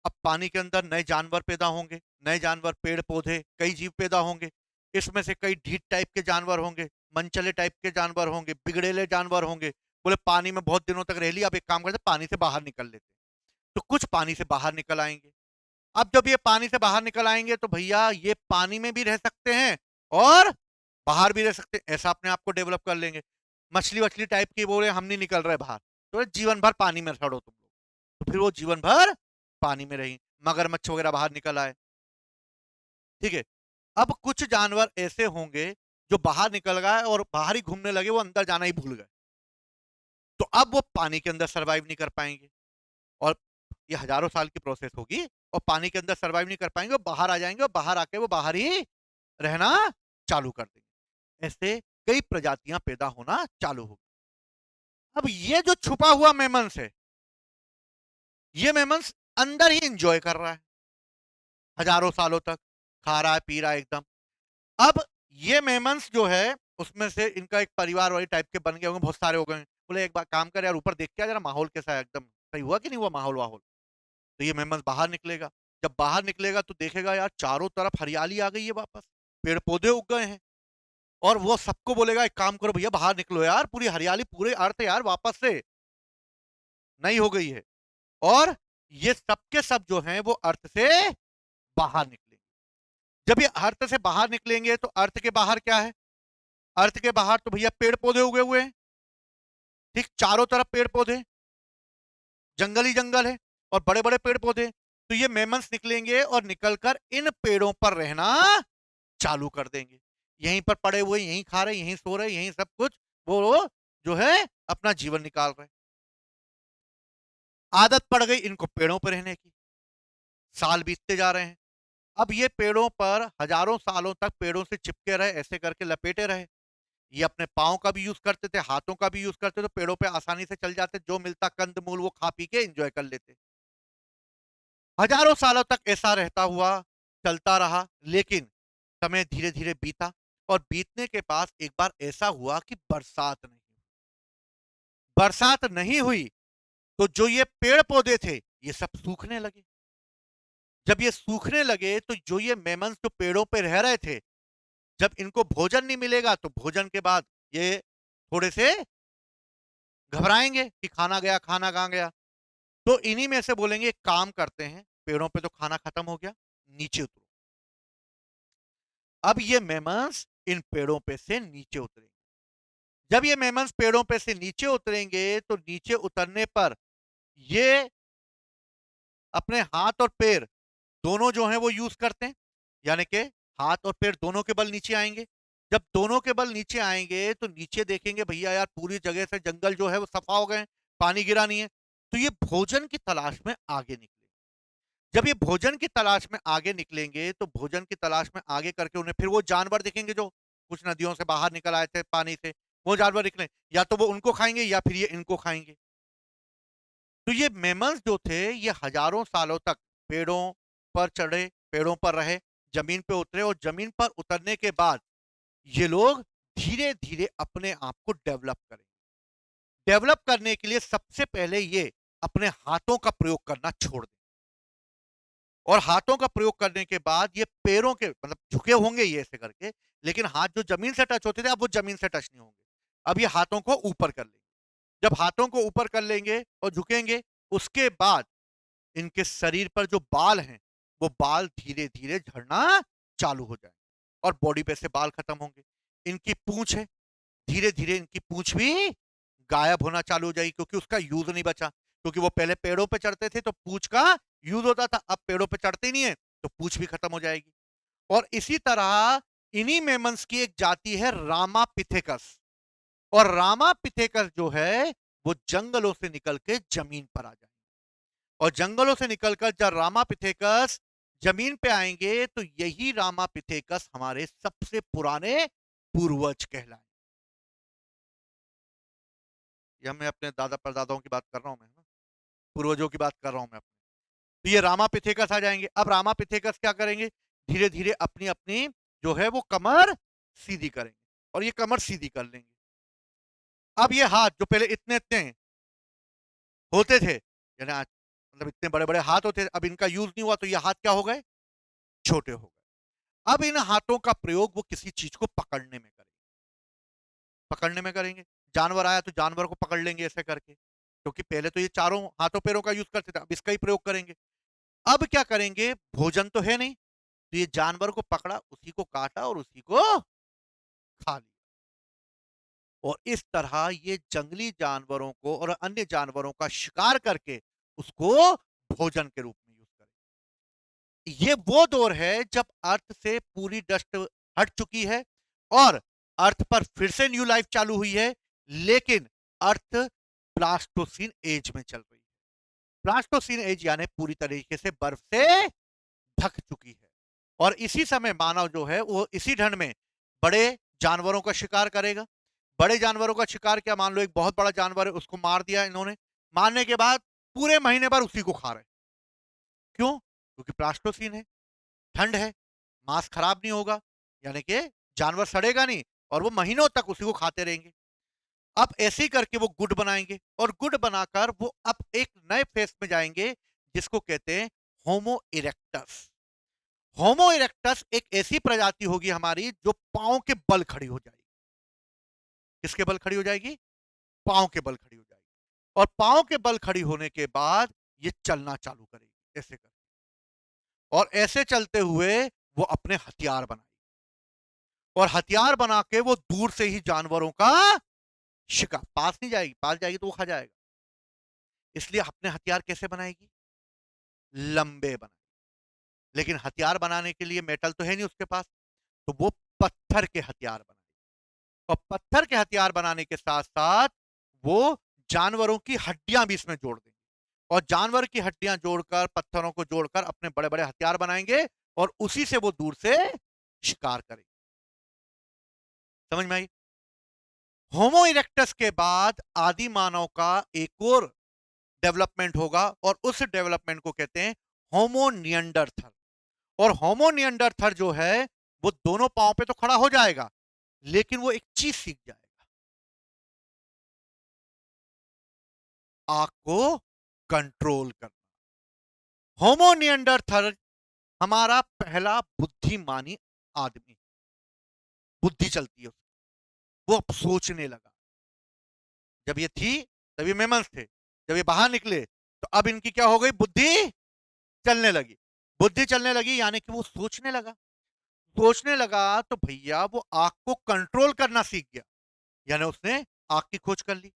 अब पानी के अंदर नए जानवर पैदा होंगे, नए जानवर, पेड़ पौधे, कई जीव पैदा होंगे। इसमें से कई ढीठ टाइप के जानवर होंगे, मनचले टाइप के जानवर होंगे, बिगड़ेले जानवर होंगे। बोले पानी में बहुत दिनों तक रह लिया, अब एक काम करते पानी से बाहर निकल लेते। तो कुछ पानी से बाहर निकल आएंगे। अब जब ये पानी से बाहर निकल आएंगे तो भैया ये पानी में भी रह सकते हैं और बाहर भी रह सकते हैं, ऐसा अपने आप को डेवलप कर लेंगे। मछली वछली टाइप की बोले हम नहीं निकल रहे बाहर, तो जीवन भर पानी में सड़ो तुम लोग, तो फिर वो जीवन भर पानी में रही। मगरमच्छ वगैरह बाहर निकल आए। ठीक है। अब कुछ जानवर ऐसे होंगे जो बाहर निकल गए और बाहर ही घूमने लगे, वो अंदर जाना ही भूल गए, तो अब वो पानी के अंदर सरवाइव नहीं कर पाएंगे और ये हजारों साल की प्रोसेस होगी और पानी के अंदर सरवाइव नहीं कर पाएंगे, वो बाहर आ जाएंगे और बाहर आके वो बाहर ही रहना चालू कर देंगे। ऐसे कई प्रजातियां पैदा होना चालू होगी। अब ये जो छुपा हुआ मेमन्स है, ये मेमन्स अंदर ही इंजॉय कर रहा है हजारों सालों तक, खा रहा है पी रहा है एकदम। अब ये मेमन्स जो है उसमें से इनका एक परिवार वाली टाइप के बन गए होंगे, बहुत सारे हो गए। बोले एक बार काम कर यार, ऊपर देख के आ जरा माहौल कैसा है, एकदम सही हुआ कि नहीं हुआ माहौल वाहौल। तो ये मेमन्स बाहर निकलेगा। जब बाहर निकलेगा तो देखेगा यार चारों तरफ हरियाली आ गई है, वापस पेड़ पौधे उग गए हैं। और वो सबको बोलेगा एक काम करो भैया बाहर निकलो यार, पूरी हरियाली पूरे अर्थ यार वापस से नई हो गई है। और ये सबके सब जो हैं वो अर्थ से बाहर निकलेंगे। जब ये अर्थ से बाहर निकलेंगे तो अर्थ के बाहर क्या है? अर्थ के बाहर तो भैया पेड़ पौधे उगे हुए हैं। ठीक, चारों तरफ पेड़ पौधे, जंगल ही जंगल है और बड़े बड़े पेड़ पौधे। तो ये मेमन्स निकलेंगे और निकलकर इन पेड़ों पर रहना चालू कर देंगे। यहीं पर पड़े हुए, यहीं खा रहे, यहीं सो रहे, यहीं सब कुछ वो जो है अपना जीवन निकाल रहे। आदत पड़ गई इनको पेड़ों पर रहने की, साल बीतते जा रहे हैं। अब ये पेड़ों पर हजारों सालों तक पेड़ों से चिपके रहे, ऐसे करके लपेटे रहे। ये अपने पाँव का भी यूज करते थे, हाथों का भी यूज करते थे, तो पेड़ों पे आसानी से चल जाते, जो मिलता कंद मूल वो खा पी के एंजॉय कर लेते। हजारों सालों तक ऐसा रहता हुआ चलता रहा, लेकिन समय धीरे धीरे बीता और बीतने के पास एक बार ऐसा हुआ कि बरसात नहीं हुई। बरसात नहीं हुई तो जो ये पेड़ पौधे थे ये सब सूखने लगे। जब ये सूखने लगे तो जो ये मेमन्स जो पेड़ों पे रह रहे थे, जब इनको भोजन नहीं मिलेगा तो भोजन के बाद ये थोड़े से घबराएंगे कि खाना गया, खाना कहाँ गया। तो इन्हीं में से बोलेंगे एक काम करते हैं, पेड़ों पे तो खाना खत्म हो गया, नीचे उतरो। अब ये मेमन्स इन पेड़ों पे से नीचे उतरेंगे। जब ये मेमन्स पेड़ों पे से नीचे उतरेंगे तो नीचे उतरने पर ये अपने हाथ और पैर दोनों जो हैं वो यूज करते हैं, यानी कि हाथ और पैर दोनों के बल नीचे आएंगे। जब दोनों के बल नीचे आएंगे तो नीचे देखेंगे भैया यार पूरी जगह से जंगल जो है वो सफा हो गए, पानी गिरा नहीं है। तो ये भोजन की तलाश में आगे निकलेंगे। जब ये भोजन की तलाश में आगे निकलेंगे तो भोजन की तलाश में आगे करके उन्हें फिर वो जानवर दिखेंगे जो कुछ नदियों से बाहर निकल आए थे पानी से, वो जानवर निकले, या तो वो उनको खाएंगे या फिर ये इनको खाएंगे। तो ये मेमल्स जो थे ये हजारों सालों तक पेड़ों पर चढ़े, पेड़ों पर रहे, जमीन पे उतरे और जमीन पर उतरने के बाद ये लोग धीरे धीरे अपने आप को डेवलप करें। डेवलप करने के लिए सबसे पहले ये अपने हाथों का प्रयोग करना छोड़ दें और हाथों का प्रयोग करने के बाद ये पैरों के मतलब झुके होंगे ये ऐसे करके, लेकिन हाथ जो जमीन से टच होते थे अब वो जमीन से टच नहीं होंगे। अब ये हाथों को ऊपर कर लेंगे। जब हाथों को ऊपर कर लेंगे और झुकेंगे, उसके बाद इनके शरीर पर जो बाल हैं वो बाल धीरे धीरे झड़ना चालू हो जाए और बॉडी पे से बाल खत्म होंगे। इनकी पूंछ है, धीरे धीरे इनकी पूंछ भी गायब होना चालू हो जाएगी क्योंकि उसका यूज नहीं बचा, क्योंकि वो पहले पेड़ों पे चढ़ते थे तो पूंछ का यूज होता था, अब पेड़ों पे चढ़ते ही नहीं है तो पूंछ भी खत्म हो जाएगी। और इसी तरह इन्हीं मेमन्स की एक जाति है रामापिथेकस, और रामापिथेकस जो है वो जंगलों से निकल के जमीन पर आ जाए और जंगलों से निकलकर जब रामापिथेकस जमीन पे आएंगे तो यही रामापिथेकस हमारे सबसे पुराने पूर्वज कहलाए। यह मैं अपने दादा परदादाओं की बात कर रहा हूं, मैं ना पूर्वजों की बात कर रहा हूं मैं अपने। तो ये रामापिथेकस आ जाएंगे। अब रामापिथेकस क्या करेंगे धीरे धीरे अपनी अपनी जो है वो कमर सीधी करेंगे और ये कमर सीधी कर लेंगे। अब ये हाथ जो पहले इतने इतने होते थे, यानी मतलब इतने बड़े बड़े हाथ होते थे, अब इनका यूज नहीं हुआ तो ये हाथ क्या हो गए, छोटे हो गए। अब इन हाथों का प्रयोग वो किसी चीज को पकड़ने में करेंगे, पकड़ने में करेंगे। जानवर आया तो जानवर को पकड़ लेंगे ऐसे करके, क्योंकि पहले तो ये चारों हाथों पैरों का यूज करते थे, अब इसका ही प्रयोग करेंगे। अब क्या करेंगे, भोजन तो है नहीं, तो ये जानवर को पकड़ा, उसी को काटा और उसी को खा लिया। और इस तरह ये जंगली जानवरों को और अन्य जानवरों का शिकार करके उसको भोजन के रूप में यूज करें। ये वो दौर है जब अर्थ से पूरी डस्ट हट चुकी है और अर्थ पर फिर से न्यू लाइफ चालू हुई है, लेकिन अर्थ प्लास्टोसीन एज में चल रही है। प्लास्टोसीन एज यानी पूरी तरीके से बर्फ से ढक चुकी है। और इसी समय मानव जो है वो इसी ढंग में बड़े जानवरों का शिकार करेगा। बड़े जानवरों का शिकार क्या, मान लो एक बहुत बड़ा जानवर है, उसको मार दिया इन्होंने, मारने के बाद पूरे महीने भर उसी को खा रहे। क्यों? क्योंकि प्लास्टोसीन है, ठंड है, मांस खराब नहीं होगा, यानी कि जानवर सड़ेगा नहीं और वो महीनों तक उसी को खाते रहेंगे। अब ऐसे ही करके वो गुड बनाएंगे और गुड बनाकर वो अब एक नए फेस में जाएंगे जिसको कहते हैं होमो इरेक्टस। होमो इरेक्टस एक ऐसी प्रजाति होगी हमारी जो पांव के बल खड़ी हो जाएगी। किसके बल खड़ी हो जाएगी? पांव के बल खड़ी हो जाएगी। और पांव के बल खड़ी होने के बाद ये चलना चालू करेगी ऐसे कर, और ऐसे चलते हुए वो अपने हथियार बनाएगी और हथियार बना के वो दूर से ही जानवरों का शिकार, पास नहीं जाएगी, पास जाएगी तो वो खा जाएगा। इसलिए अपने हथियार कैसे बनाएगी? लंबे बनाएगी। लेकिन हथियार बनाने के लिए मेटल तो है नहीं उसके पास, तो वो पत्थर के हथियार बनाएगी। और पत्थर के हथियार बनाने के साथ साथ वो जानवरों की हड्डियां भी इसमें जोड़ देंगे और जानवर की हड्डियां जोड़कर, पत्थरों को जोड़कर अपने बड़े बड़े हथियार बनाएंगे और उसी से वो दूर से शिकार करेंगे। समझ में आई? होमो इरेक्टस के बाद आदि मानव का एक और डेवलपमेंट होगा और उस डेवलपमेंट को कहते हैं होमो नियंडरथल। और होमो नियंडरथल जो है वो दोनों पांव पे तो खड़ा हो जाएगा, लेकिन वो एक चीज सीख जाएगा, आग को कंट्रोल करना। होमो नियंडरथल हमारा पहला बुद्धिमानी आदमी, बुद्धि चलती है उसकी, वो अब सोचने लगा। जब ये थी तब ये मेमल्स थे, जब ये बाहर निकले तो अब इनकी क्या हो गई, बुद्धि चलने लगी। बुद्धि चलने लगी यानी कि वो सोचने लगा। सोचने लगा तो भैया वो आग को कंट्रोल करना सीख गया, यानी उसने आग की खोज कर ली।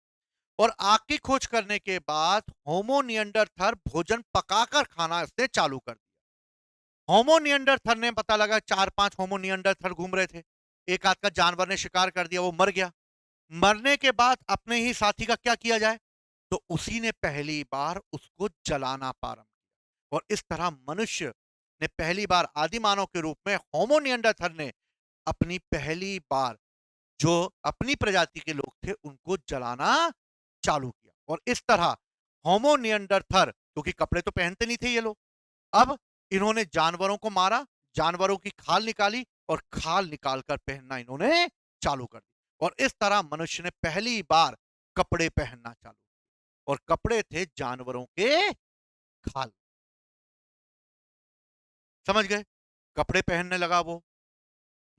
और आग की खोज करने के बाद होमो नियंडरथल भोजन पकाकर खाना इसने चालू कर दिया। होमो नियंडरथल ने, पता लगा 4-5 होमो नियंडरथल घूम रहे थे, एक आध का जानवर ने शिकार कर दिया, वो मर गया। मरने के बाद अपने ही साथी का क्या किया जाए, तो उसी ने पहली बार उसको जलाना प्रारंभ किया। और इस तरह मनुष्य ने पहली बार आदि मानव के रूप में होमो नियंडरथल ने अपनी पहली बार जो अपनी प्रजाति के लोग थे उनको जलाना चालू किया। और इस तरह होमो नियंडरथल, क्योंकि कपड़े तो पहनते नहीं थे ये लोग, अब इन्होंने जानवरों को मारा, जानवरों की खाल निकाली और खाल निकालकर पहनना इन्होंने चालू कर दिया। और इस तरह मनुष्य ने पहली बार कपड़े पहनना चालू किया और कपड़े थे जानवरों के खाल। समझ गए? कपड़े पहनने लगा वो,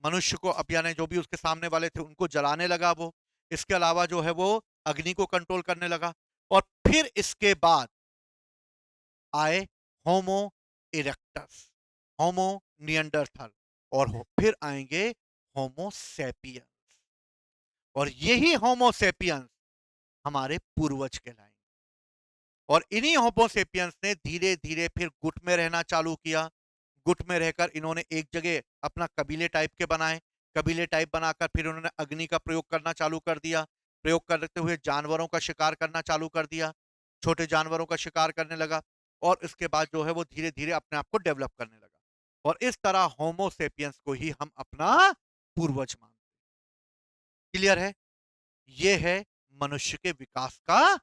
मनुष्य को अब यानी जो भी उसके सामने वाले थे उनको जलाने लगा वो। इसके अलावा जो है वो अग्नि को कंट्रोल करने लगा। और फिर इसके बाद आए होमो इरेक्टस, होमो नियंडरथल और फिर आएंगे होमो सेपियंस। और यही होमो सेपियंस हमारे पूर्वज कहलाएंगे। और इन्हीं होमो सेपियंस ने धीरे धीरे फिर गुट में रहना चालू किया। गुट में रहकर इन्होंने एक जगह अपना कबीले टाइप के बनाए, कबीले टाइप बनाकर फिर उन्होंने अग्नि का प्रयोग करना चालू कर दिया। प्रयोग करते हुए जानवरों का शिकार करना चालू कर दिया, छोटे जानवरों का शिकार करने लगा। और इसके बाद जो है वो धीरे धीरे अपने आप को डेवलप करने लगा। और इस तरह होमो सेपियंस को ही हम अपना पूर्वज मानते हैं। क्लियर है? ये है मनुष्य के विकास का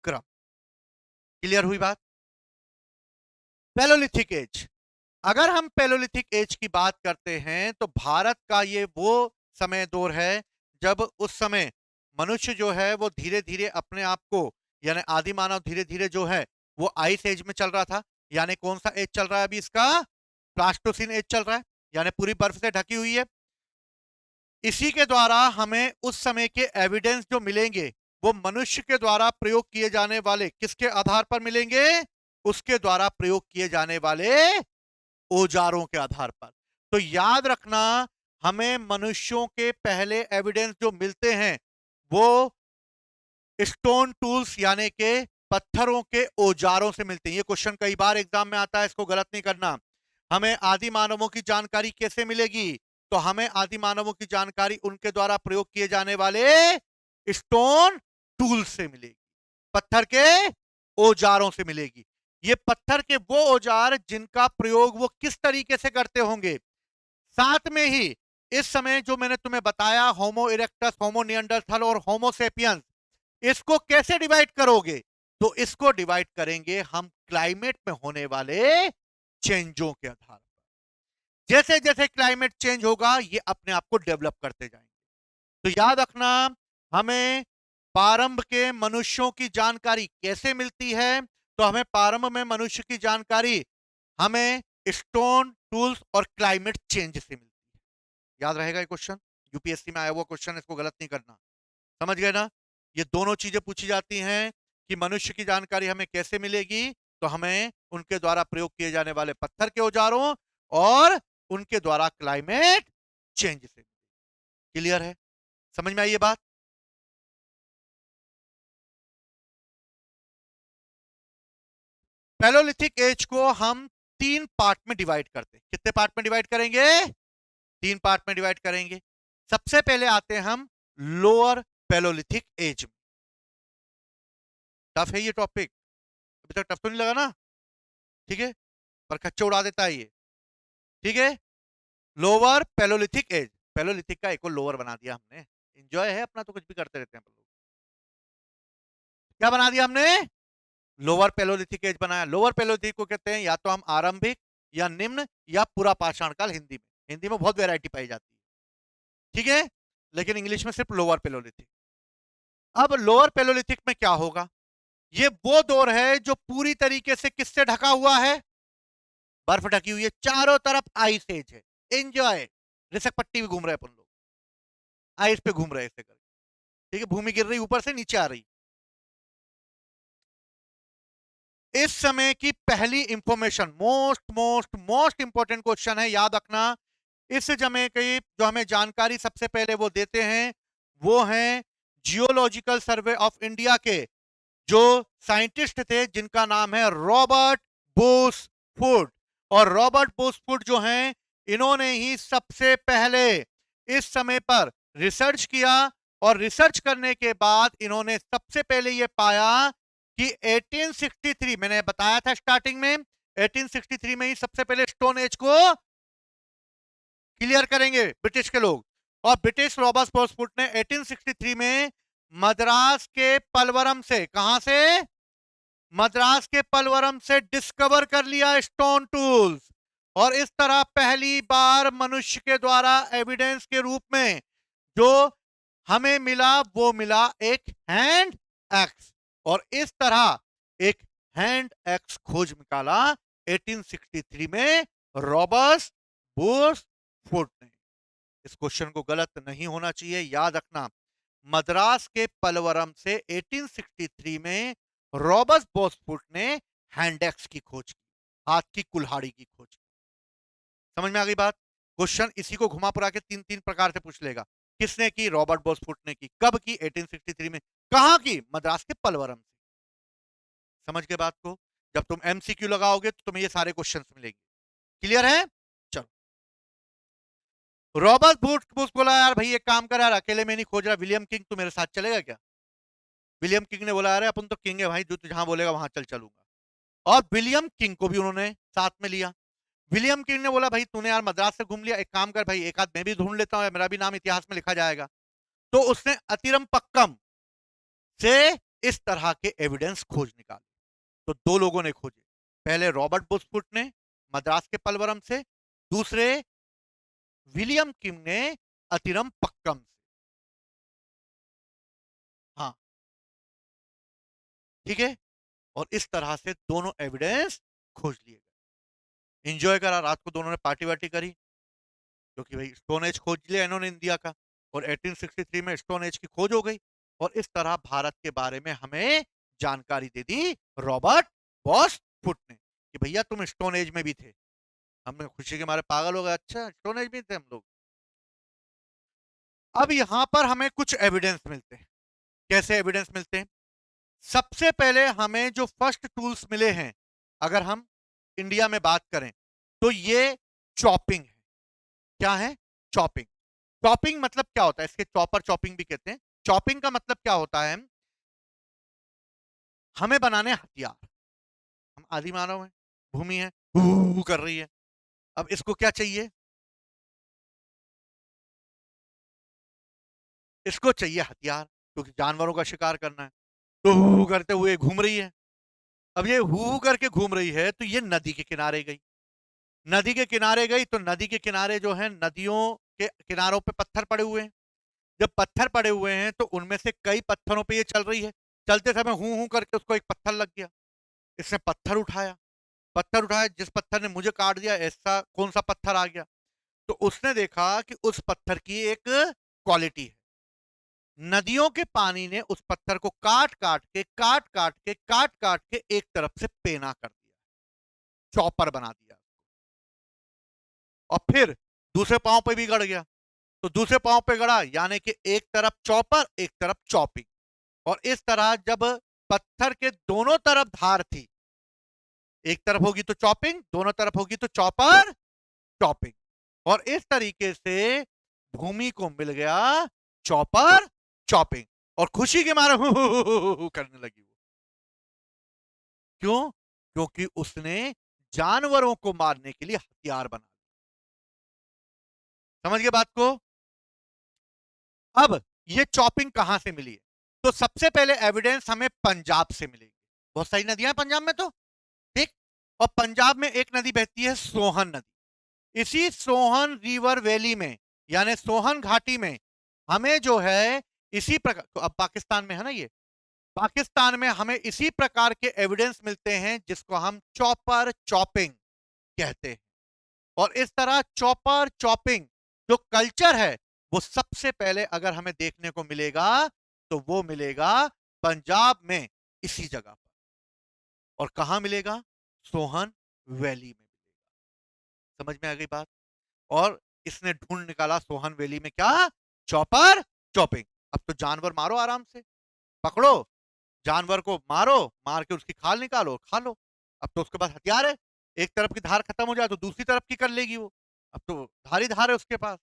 क्रम। क्लियर हुई बात? पैलोलिथिक एज, अगर हम पैलोलिथिक एज की बात करते हैं तो भारत का ये वो समय दौर है जब उस समय मनुष्य जो है वो धीरे धीरे अपने आप को, यानी आदि मानव धीरे धीरे जो है वो आइस एज में चल रहा था। यानी कौन सा एज चल रहा है अभी इसका? प्लास्टोसिन एज चल रहा है, यानी पूरी बर्फ से ढकी हुई है। इसी के द्वारा हमें उस समय के एविडेंस जो मिलेंगे वो मनुष्य के द्वारा प्रयोग किए जाने वाले किसके आधार पर मिलेंगे? उसके द्वारा प्रयोग किए जाने वाले औजारों के आधार पर। तो याद रखना, हमें मनुष्यों के पहले एविडेंस जो मिलते हैं वो स्टोन टूल्स यानी के पत्थरों के औजारों से मिलते हैं। ये क्वेश्चन कई बार एग्जाम में आता है, इसको गलत नहीं करना। हमें आदि मानवों की जानकारी कैसे मिलेगी? तो हमें आदि मानवों की जानकारी उनके द्वारा प्रयोग किए जाने वाले स्टोन टूल्स से मिलेगी, पत्थर के औजारों से मिलेगी। ये पत्थर के वो औजार जिनका प्रयोग वो किस तरीके से करते होंगे। साथ में ही इस समय जो मैंने तुम्हें बताया, होमो इरेक्टस, होमो निएंडरथल और होमो सेपियंस, इसको कैसे डिवाइड करोगे? तो इसको डिवाइड करेंगे हम क्लाइमेट में होने वाले चेंजों के आधार पर। जैसे जैसे क्लाइमेट चेंज होगा ये अपने आप को डेवलप करते जाएंगे। तो याद रखना, हमें प्रारंभ के मनुष्यों की जानकारी कैसे मिलती है? तो हमें प्रारंभ में मनुष्य की जानकारी हमें स्टोन टूल्स और क्लाइमेट चेंज से मिलती है। याद रहेगा ये क्वेश्चन, यूपीएससी में आया हुआ क्वेश्चन, इसको गलत नहीं करना। समझ गए ना? ये दोनों चीजें पूछी जाती हैं कि मनुष्य की जानकारी हमें कैसे मिलेगी। तो हमें उनके द्वारा प्रयोग किए जाने वाले पत्थर के औजारों और उनके द्वारा क्लाइमेट चेंज से। क्लियर है? समझ में आई ये बात? पैलोलिथिक एज को हम 3 पार्ट में डिवाइड करते हैं। कितने पार्ट में डिवाइड करेंगे? 3 पार्ट में डिवाइड करेंगे। सबसे पहले आते हैं हम लोअर पैलोलिथिक एज में। टफ है ये टॉपिक, अभी तक टफ तो नहीं लगा ना? ठीक है, पर खच्चे उड़ा देता है ये। ठीक है, लोअर पैलोलिथिक एज, पैलोलिथिक का एक और लोअर बना दिया हमने। एंजॉय है अपना, तो कुछ भी करते रहते हैं हम लोग। क्या बना दिया हमने? लोअर पैलोलिथिक एज बनाया। लोअर पैलोलिथिक को कहते हैं या तो हम आरंभिक या निम्न या पूरा पाषाण काल। हिंदी में, हिंदी में बहुत वैरायटी पाई जाती है, ठीक है, लेकिन इंग्लिश में सिर्फ लोअर पैलोलिथिक। अब लोअर पैलोलिथिक में क्या होगा? ये वो दौर है जो पूरी तरीके से किससे ढका हुआ है? बर्फ ढकी हुई है, चारों तरफ आइस एज है। एंजॉय, रिसक पट्टी भी घूम रहे अपन लोग, आइस पे घूम रहे ऐसे करके। ठीक है, भूमि गिर रही ऊपर से नीचे आ रही। इस समय की पहली information, most most most important question है, याद रखना। इस समय की जो हमें जानकारी सबसे पहले वो देते हैं वो हैं जियोलॉजिकल सर्वे ऑफ इंडिया के जो साइंटिस्ट थे जिनका नाम है रॉबर्ट बोसफोर्ड। और रॉबर्ट बोसफोर्ड जो हैं, इन्होंने ही सबसे पहले इस समय पर रिसर्च किया। और रिसर्च करने के बाद इन्होंने सबसे पहले यह पाया कि 1863, मैंने बताया था स्टार्टिंग में, 1863 में ही सबसे पहले स्टोन एज को क्लियर करेंगे ब्रिटिश के लोग। और ब्रिटिश रॉबर्ट बोसफोर्ड ने 1863 में मद्रास के पलवरम से, कहां से? मद्रास के पलवरम से डिस्कवर कर लिया स्टोन टूल्स। और इस तरह पहली बार मनुष्य के द्वारा एविडेंस के रूप में जो हमें मिला वो मिला एक हैंड एक्स। और इस तरह एक हैंड एक्स खोज निकाला 1863 में रॉबर्ट बोसफोर्ड ने। इस क्वेश्चन को गलत नहीं होना चाहिए, याद रखना। मद्रास के पलवरम से 1863 में रॉबर्ट बोसफोर्ड ने हैंडेक्स की खोज की, हाथ की कुल्हाड़ी की खोज की। समझ में आ गई बात? क्वेश्चन इसी को घुमा पुरा के 3 प्रकार से पूछ लेगा। किसने की? रॉबर्ट बोसफोर्ड ने की। कब की? 1863 में। कहां की? मद्रास के पलवरम से। समझ गए बात को? जब तुम एमसीक्यू लगाओगे तो तुम्हें ये सारे क्वेश्चंस मिलेंगे। क्लियर है? चलो, रॉबर्ट बुश बोला यार भाई एक काम कर यार, अकेले में नहीं खोज रहा, विलियम किंग तू मेरे साथ चलेगा क्या? विलियम किंग ने बोला अरे अपन तो किंग है भाई, जो तू जहां बोलेगा वहां चल चलूंगा। और विलियम किंग को भी उन्होंने साथ में लिया। विलियम किंग ने बोला भाई तूने यार मद्रास से घूम लिया, एक काम कर भाई, एक आध मैं भी ढूंढ लेता हूं, मेरा भी नाम इतिहास में लिखा जाएगा। तो उसने अतिरम पक्कम से इस तरह के एविडेंस खोज निकाले। तो 2 लोगों ने खोजे, पहले रॉबर्ट बुशफुट ने मद्रास के पलवरम से, दूसरे विलियम किम ने अतिरम पक्कम से। हाँ, ठीक है। और इस तरह से दोनों एविडेंस खोज लिए गए। एंजॉय करा, रात को दोनों ने पार्टी वार्टी करी, क्योंकि भाई स्टोन एज खोज लिया इन्होंने इंडिया का, और 1863 में स्टोन एज की खोज हो गई। और इस तरह भारत के बारे में हमें जानकारी दे दी रॉबर्ट बॉस फुट ने कि भैया तुम स्टोन एज में भी थे। हम खुशी के मारे पागल हो गए, अच्छा स्टोन एज में थे हम लोग। अब यहां पर हमें कुछ एविडेंस मिलते हैं। कैसे एविडेंस मिलते हैं? सबसे पहले हमें जो फर्स्ट टूल्स मिले हैं, अगर हम इंडिया में बात करें, तो ये चॉपिंग है। क्या है? चॉपिंग। चॉपिंग मतलब क्या होता है? इसके चॉपर चॉपिंग भी कहते हैं। चॉपिंग का मतलब क्या होता है? हमें बनाने हथियार। हम आदि मानव हैं, भूमि है, कर रही है। अब इसको क्या चाहिए? इसको चाहिए हथियार, क्योंकि जानवरों का शिकार करना है। तो करते हुए घूम रही है। अब ये करके घूम रही है, तो ये नदी के किनारे गई। नदी के किनारे गई तो नदी के किनारे जो है, नदियों के किनारों पे पत्थर पड़े हुए हैं। जब पत्थर पड़े हुए हैं तो उनमें से कई पत्थरों पे ये चल रही है। चलते समय हूं करके उसको एक पत्थर लग गया। इसने पत्थर उठाया। पत्थर उठाया, जिस पत्थर ने मुझे काट दिया, ऐसा कौन सा पत्थर आ गया? तो उसने देखा कि उस पत्थर की एक क्वालिटी है। नदियों के पानी ने उस पत्थर को काट काट के एक तरफ से पेना कर दिया, चॉपर बना दिया। और फिर दूसरे पांव पे भी गड़ गया। तो दूसरे पांव पे गड़ा, यानी कि एक तरफ चॉपर, एक तरफ चॉपिंग। और इस तरह जब पत्थर के दोनों तरफ धार थी, एक तरफ होगी तो चॉपिंग, दोनों तरफ होगी तो चॉपर चॉपिंग, और इस तरीके से भूमि को मिल गया चॉपर चॉपिंग। और खुशी के मारे करने लगी वो। क्यों? क्योंकि उसने जानवरों को मारने के लिए हथियार बना। समझ गए बात को? अब ये चॉपिंग कहां से मिली है? तो सबसे पहले एविडेंस हमें पंजाब से मिलेगी। बहुत सारी नदियां हैं पंजाब में, तो ठीक। और पंजाब में एक नदी बहती है, सोहन नदी। इसी सोहन रिवर वैली में, यानी सोहन घाटी में, हमें जो है इसी प्रकार, तो अब पाकिस्तान में है ना ये, पाकिस्तान में हमें इसी प्रकार के एविडेंस मिलते हैं जिसको हम चॉपर चॉपिंग कहते हैं। और इस तरह चॉपर चॉपिंग जो कल्चर है, वो सबसे पहले अगर हमें देखने को मिलेगा तो वो मिलेगा पंजाब में, इसी जगह पर। और कहां मिलेगा? सोहन वैली में मिलेगा। समझ में आ गई बात? और इसने ढूंढ निकाला सोहन वैली में क्या? Chopper chopping. अब तो जानवर मारो आराम से, पकड़ो जानवर को, मारो, मार के उसकी खाल निकालो, खा लो। अब तो उसके पास हथियार है। एक तरफ की धार खत्म हो जाए तो दूसरी तरफ की कर लेगी वो। अब तो धारी धार है उसके पास।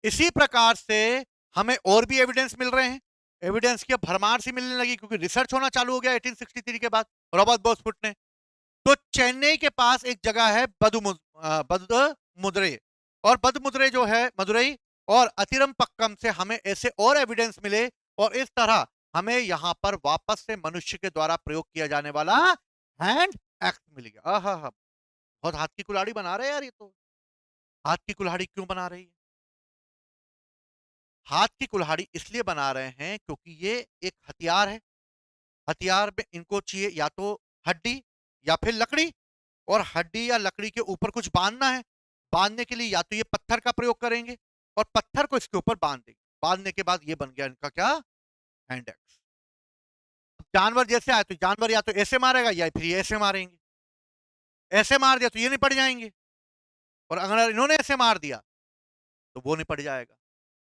इसी प्रकार से हमें और भी एविडेंस मिल रहे हैं। एविडेंस की भरमार सी मिलने लगी, क्योंकि रिसर्च होना चालू हो गया 1863 के बाद रॉबर्ट बॉसफुट ने। तो चेन्नई के पास एक जगह है बदमुद्रे, और बदमुद्रे जो है मदुरई, और अतिरम पक्कम से हमें ऐसे और एविडेंस मिले। और इस तरह हमें यहां पर वापस से मनुष्य के द्वारा प्रयोग किया जाने वाला हैंड एक्स मिल गया। हाँ, बहुत हाथ की कुल्हाड़ी बना रहे हैं यार ये तो। हाथ की कुल्हाड़ी क्यों बना रही है? हाथ की कुल्हाड़ी इसलिए बना रहे हैं क्योंकि ये एक हथियार है। हथियार में इनको चाहिए या तो हड्डी या फिर लकड़ी, और हड्डी या लकड़ी के ऊपर कुछ बांधना है। बांधने के लिए या तो ये पत्थर का प्रयोग करेंगे, और पत्थर को इसके ऊपर बांध देंगे। बांधने के बाद ये बन गया इनका क्या? Hand axe. जानवर जैसे आए तो जानवर या तो ऐसे मारेगा या फिर ये ऐसे मारेंगे। ऐसे मार दिया तो ये निपट जाएंगे, और अगर इन्होंने ऐसे मार दिया तो वो निपट जाएगा।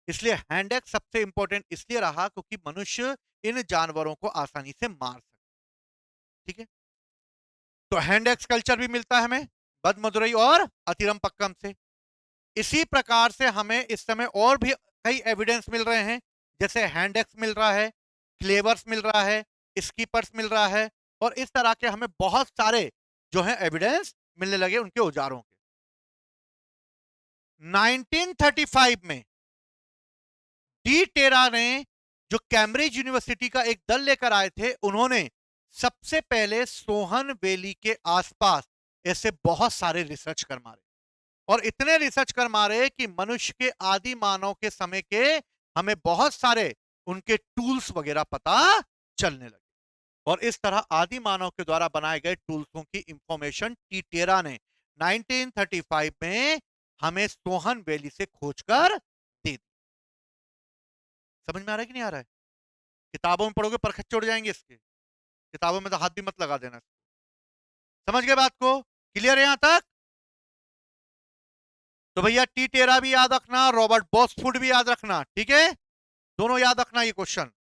इसलिए हैंड एक्स सबसे इंपॉर्टेंट इसलिए रहा क्योंकि मनुष्य इन जानवरों को आसानी से मार सके। ठीक है। तो हैंड एक्स कल्चर भी मिलता है हमें बदमदुरई और अतिरम पक्कम से। इसी प्रकार से हमें इस समय और भी कई एविडेंस मिल रहे हैं, जैसे हैंड एक्स मिल रहा है, क्लेवर्स मिल रहा है, स्कीपर्स मिल रहा है, और इस तरह के हमें बहुत सारे जो है एविडेंस मिलने लगे उनके औजारों के। 1935 में डी टेरा ने, जो कैम्ब्रिज यूनिवर्सिटी का एक दल लेकर आए थे, उन्होंने सबसे पहले सोहन वैली के आसपास ऐसे बहुत सारे रिसर्च कर मारे, और इतने रिसर्च कर मारे कि मनुष्य के आदि मानव के समय के हमें बहुत सारे उनके टूल्स वगैरह पता चलने लगे। और इस तरह आदि मानव के द्वारा बनाए गए टूल्सों की इंफॉर्मेशन टीटेरा ने 1935 में हमें सोहन वैली से खोजकर दे दी। समझ में आ रहा है कि नहीं आ रहा है? किताबों में पढ़ोगे परखच्चे उड़ जाएंगे इसके, किताबों में तो हाथ भी मत लगा देना। समझ गए बात को? क्लियर है यहां तक? तो भैया टीटेरा भी याद रखना, रॉबर्ट बॉसफुड भी याद रखना, ठीक है? दोनों याद रखना ये क्वेश्चन।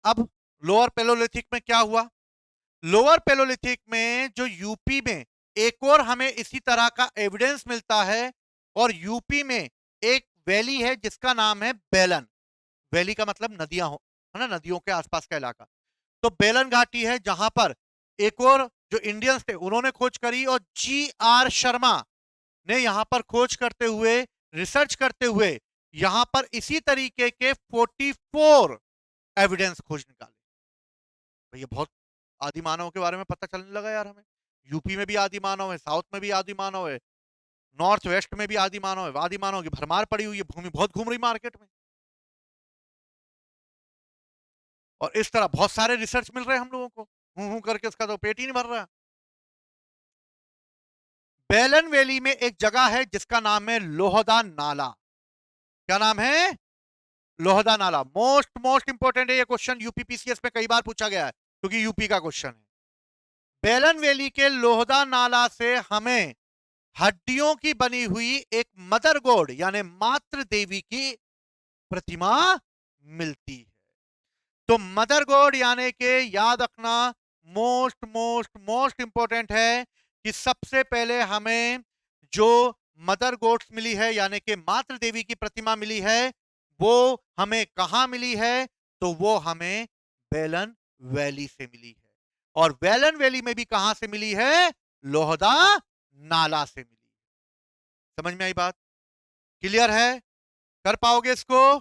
अब लोअर पेलोलिथिक में क्या हुआ? लोअर पेलोलिथिक में जो यूपी में एक और हमें इसी तरह का एविडेंस मिलता है, और यूपी में एक वैली है जिसका नाम है बेलन। वैली का मतलब नदियां हो, है ना, नदियों के आसपास का इलाका। तो बेलन घाटी है जहां पर एक और जो इंडियंस थे उन्होंने खोज करी, और G.R. शर्मा ने यहां पर खोज करते हुए, रिसर्च करते हुए यहां पर इसी तरीके के 44 एविडेंस खोज निकाले। भैया बहुत आदि मानव के बारे में पता चलने लगा यार हमें। यूपी में भी आदि मानव है, साउथ में भी आदि मानव है, नॉर्थ वेस्ट में भी आदि मानव है। आदि मानव की भरमार पड़ी हुई है, भूमि बहुत घूम रही मार्केट में। और इस तरह बहुत सारे रिसर्च मिल रहे हैं हम लोगों को, हूं करके उसका तो पेट ही नहीं भर रहा। बेलन वैली में एक जगह है जिसका नाम है लोहदा नाला। क्या नाम है? लोहदा नाला। मोस्ट मोस्ट इंपोर्टेंट है ये क्वेश्चन, यूपीपीसीएस में कई बार पूछा गया है क्योंकि यूपी का क्वेश्चन है। बेलन वैली के लोहदा नाला से हमें हड्डियों की बनी हुई एक मदर गॉड यानी मातृ देवी की प्रतिमा मिलती है। तो मदर गॉड यानी कि याद रखना, मोस्ट मोस्ट मोस्ट इंपोर्टेंट है कि सबसे पहले हमें जो मदर गॉड्स मिली है यानी कि मातृ देवी की प्रतिमा मिली है, वो हमें कहां मिली है? तो वो हमें बेलन वैली से मिली है। और बेलन वैली में भी कहां से मिली है? लोहदा नाला से मिली है। समझ में आई बात? क्लियर है? कर पाओगे इसको?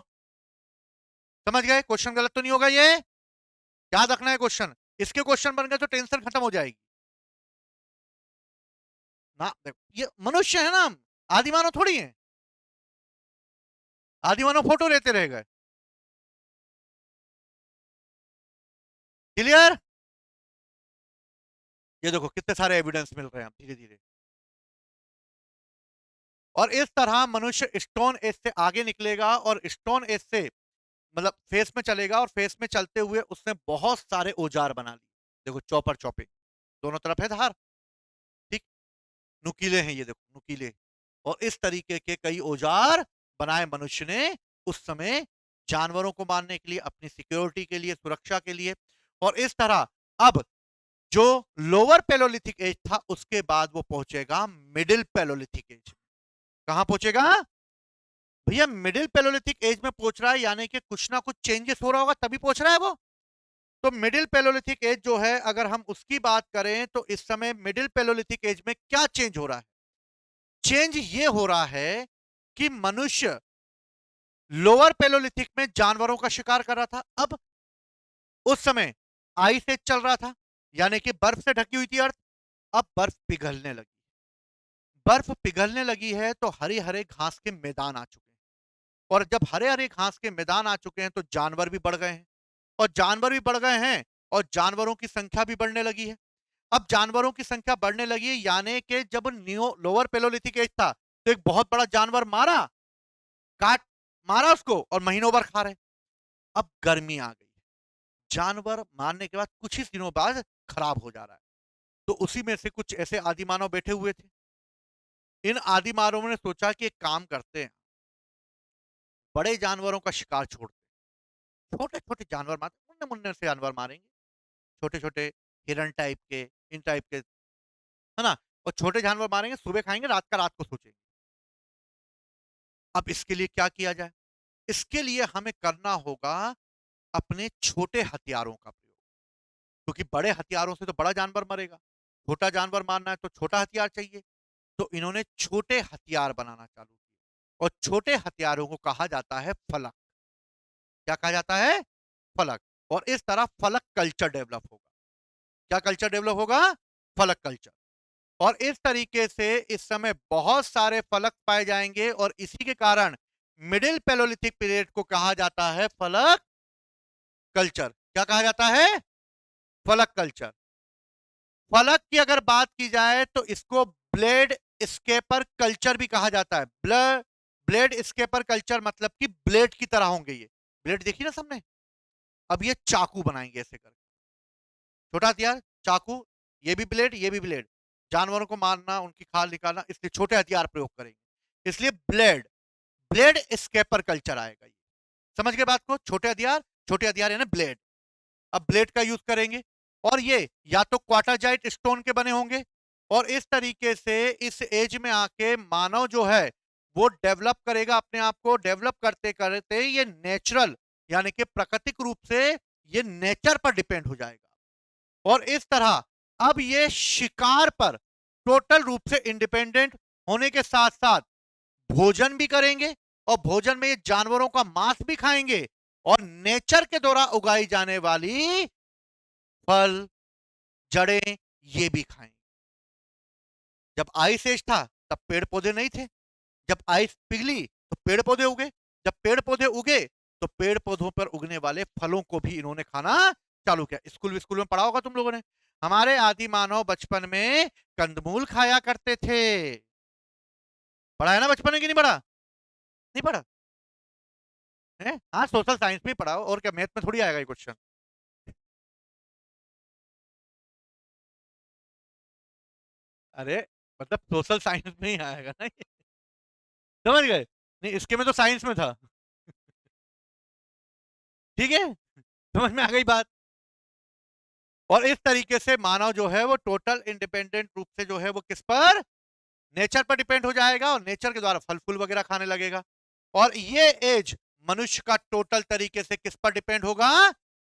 समझ गए? क्वेश्चन गलत तो नहीं होगा ये? याद रखना है क्वेश्चन, इसके क्वेश्चन बन गए तो टेंशन खत्म हो जाएगी ना। ये मनुष्य है ना, आदि मानव थोड़ी है। आदि मानव फोटो लेते रह गए। क्लियर? ये देखो कितने सारे एविडेंस मिल रहे हैं धीरे धीरे। और इस तरह मनुष्य स्टोन एज से आगे निकलेगा, और स्टोन एज से मतलब फेस में चलेगा, और फेस में चलते हुए उसने बहुत सारे औजार बना लिए। देखो चॉपर चॉपिंग, दोनों तरफ है धार, ठीक, नुकीले हैं ये देखो, नुकीले। और इस तरीके के कई औजार बनाए मनुष्य ने उस समय, जानवरों को मारने के लिए, अपनी सिक्योरिटी के लिए, सुरक्षा के लिए। और इस तरह अब जो लोअर पेलोलिथिक एज था उसके बाद वो पहुंचेगा मिडिल पेलोलिथिक एज। कहां पहुंचेगा भैया? मिडिल पेलोलिथिक एज में पहुंच रहा है, यानी कि कुछ ना कुछ चेंजेस हो रहा होगा तभी पहुंच रहा है वो। तो मिडिल पेलोलिथिक एज जो है, अगर हम उसकी बात करें तो इस समय मिडिल पेलोलिथिक एज में क्या चेंज हो रहा है? चेंज ये हो रहा है कि मनुष्य लोअर पेलोलिथिक में जानवरों का शिकार कर रहा था, अब उस समय आइस एज चल रहा था, यानी कि बर्फ से ढकी हुई थी अर्थ। अब बर्फ पिघलने लगी, बर्फ पिघलने लगी है तो हरे हरे घास के मैदान आ चुके हैं। और जब हरे हरे घास के मैदान आ चुके हैं तो जानवर भी बढ़ गए हैं, और जानवर भी बढ़ गए हैं, और जानवरों की संख्या भी बढ़ने लगी है। अब जानवरों की संख्या बढ़ने लगी है, यानी कि जब न्यू लोअर पेलोलिथिक एज था तो एक बहुत बड़ा जानवर मारा, काट मारा उसको, और महीनों भर खा रहे। अब गर्मी आ गई, जानवर मारने के बाद कुछ ही दिनों बाद खराब हो जा रहा है। तो उसी में से कुछ ऐसे आदिमानव बैठे हुए थे। इन आदिमानवों ने सोचा कि एक काम करते हैं, बड़े जानवरों का शिकार छोड़ते, छोटे छोटे जानवर मारते, मुन्ने मुन्ने से जानवर मारेंगे, छोटे छोटे हिरन टाइप के, इन टाइप के, है ना। और छोटे जानवर मारेंगे, सुबह खाएंगे, रात का रात को सोचेंगे। अब इसके लिए क्या किया जाए? इसके लिए हमें करना होगा अपने छोटे हथियारों का प्रयोग, क्योंकि बड़े हथियारों से तो बड़ा जानवर मरेगा, छोटा जानवर मारना है तो छोटा हथियार चाहिए। तो इन्होंने छोटे हथियार बनाना चालू किया, और छोटे हथियारों को कहा जाता है फलक। क्या कहा जाता है? फलक, और इस तरह फलक कल्चर डेवलप होगा। क्या कल्चर डेवलप होगा? फलक कल्चर। और इस तरीके से इस समय बहुत सारे फलक पाए जाएंगे, और इसी के कारण मिडिल पैलोलिथिक पीरियड को कहा जाता है फलक कल्चर। क्या कहा जाता है? फलक कल्चर। फलक की अगर बात की जाए तो इसको ब्लेड स्केपर कल्चर भी कहा जाता है। ब्लेड स्केपर कल्चर मतलब कि ब्लेड की तरह होंगे ये। ब्लेड देखिए ना सामने, अब ये चाकू बनाएंगे ऐसे करके, छोटा हथियार चाकू, ये भी ब्लेड, ये भी ब्लेड, जानवरों को मारना, उनकी खाल निकालना, इसलिए छोटे हथियार प्रयोग करेंगे, इसलिए ब्लेड, ब्लेड स्केपर कल्चर आएगा ये। समझ गए बात को? छोटे हथियार है ना ब्लेड, अब ब्लेड का यूज करेंगे, और ये या तो क्वार्टरजाइट स्टोन के बने होंगे, और इस तरीके से इस एज में आके मानव जो है वो डेवलप करेगा अपने आप को। डेवलप करते करते ये नेचुरल यानी कि प्राकृतिक रूप से ये नेचर पर डिपेंड हो जाएगा, और इस तरह अब ये शिकार पर टोटल रूप से इंडिपेंडेंट होने के साथ साथ भोजन भी करेंगे, और भोजन में ये जानवरों का मांस भी खाएंगे, और नेचर के द्वारा उगाई जाने वाली फल, जड़ें, ये भी खाएंगे। जब आइस एज था तब पेड़ पौधे नहीं थे, जब आइस पिघली तो पेड़ पौधे उगे, जब पेड़ पौधे उगे तो पेड़ पौधों पर उगने वाले फलों को भी इन्होंने खाना चालू किया। स्कूल में पढ़ा होगा तुम लोगों ने, हमारे आदि मानव बचपन में कंदमूल खाया करते थे। पढ़ा है ना बचपन में कि नहीं पढ़ा? नहीं पढ़ा है? हाँ, सोशल साइंस में पढ़ा, और क्या मैथ में थोड़ी आएगा ये क्वेश्चन। अरे मतलब सोशल साइंस में ही आएगा ना ये। समझ गए? नहीं, इसके में तो साइंस में था। ठीक है, समझ में आ गई बात। और इस तरीके से मानव जो है वो टोटल इंडिपेंडेंट रूप से जो है वो किस पर, नेचर पर डिपेंड हो जाएगा, और नेचर के द्वारा फल फूल वगैरह खाने लगेगा। और ये एज मनुष्य का टोटल तरीके से किस पर डिपेंड होगा?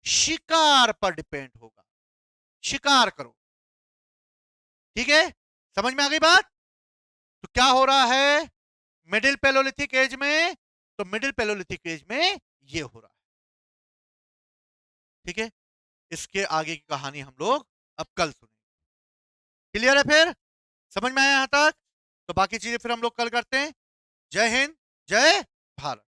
शिकार पर डिपेंड होगा। शिकार करो, ठीक है, समझ में आ गई बात? तो क्या हो रहा है मिडिल पैलोलिथिक एज में? तो मिडिल पैलोलिथिक एज में ये हो रहा है, ठीक है। इसके आगे की कहानी हम लोग अब कल सुनेंगे। क्लियर है फिर? समझ में आया यहां तक? तो बाकी चीजें फिर हम लोग कल करते हैं। जय हिंद, जय भारत।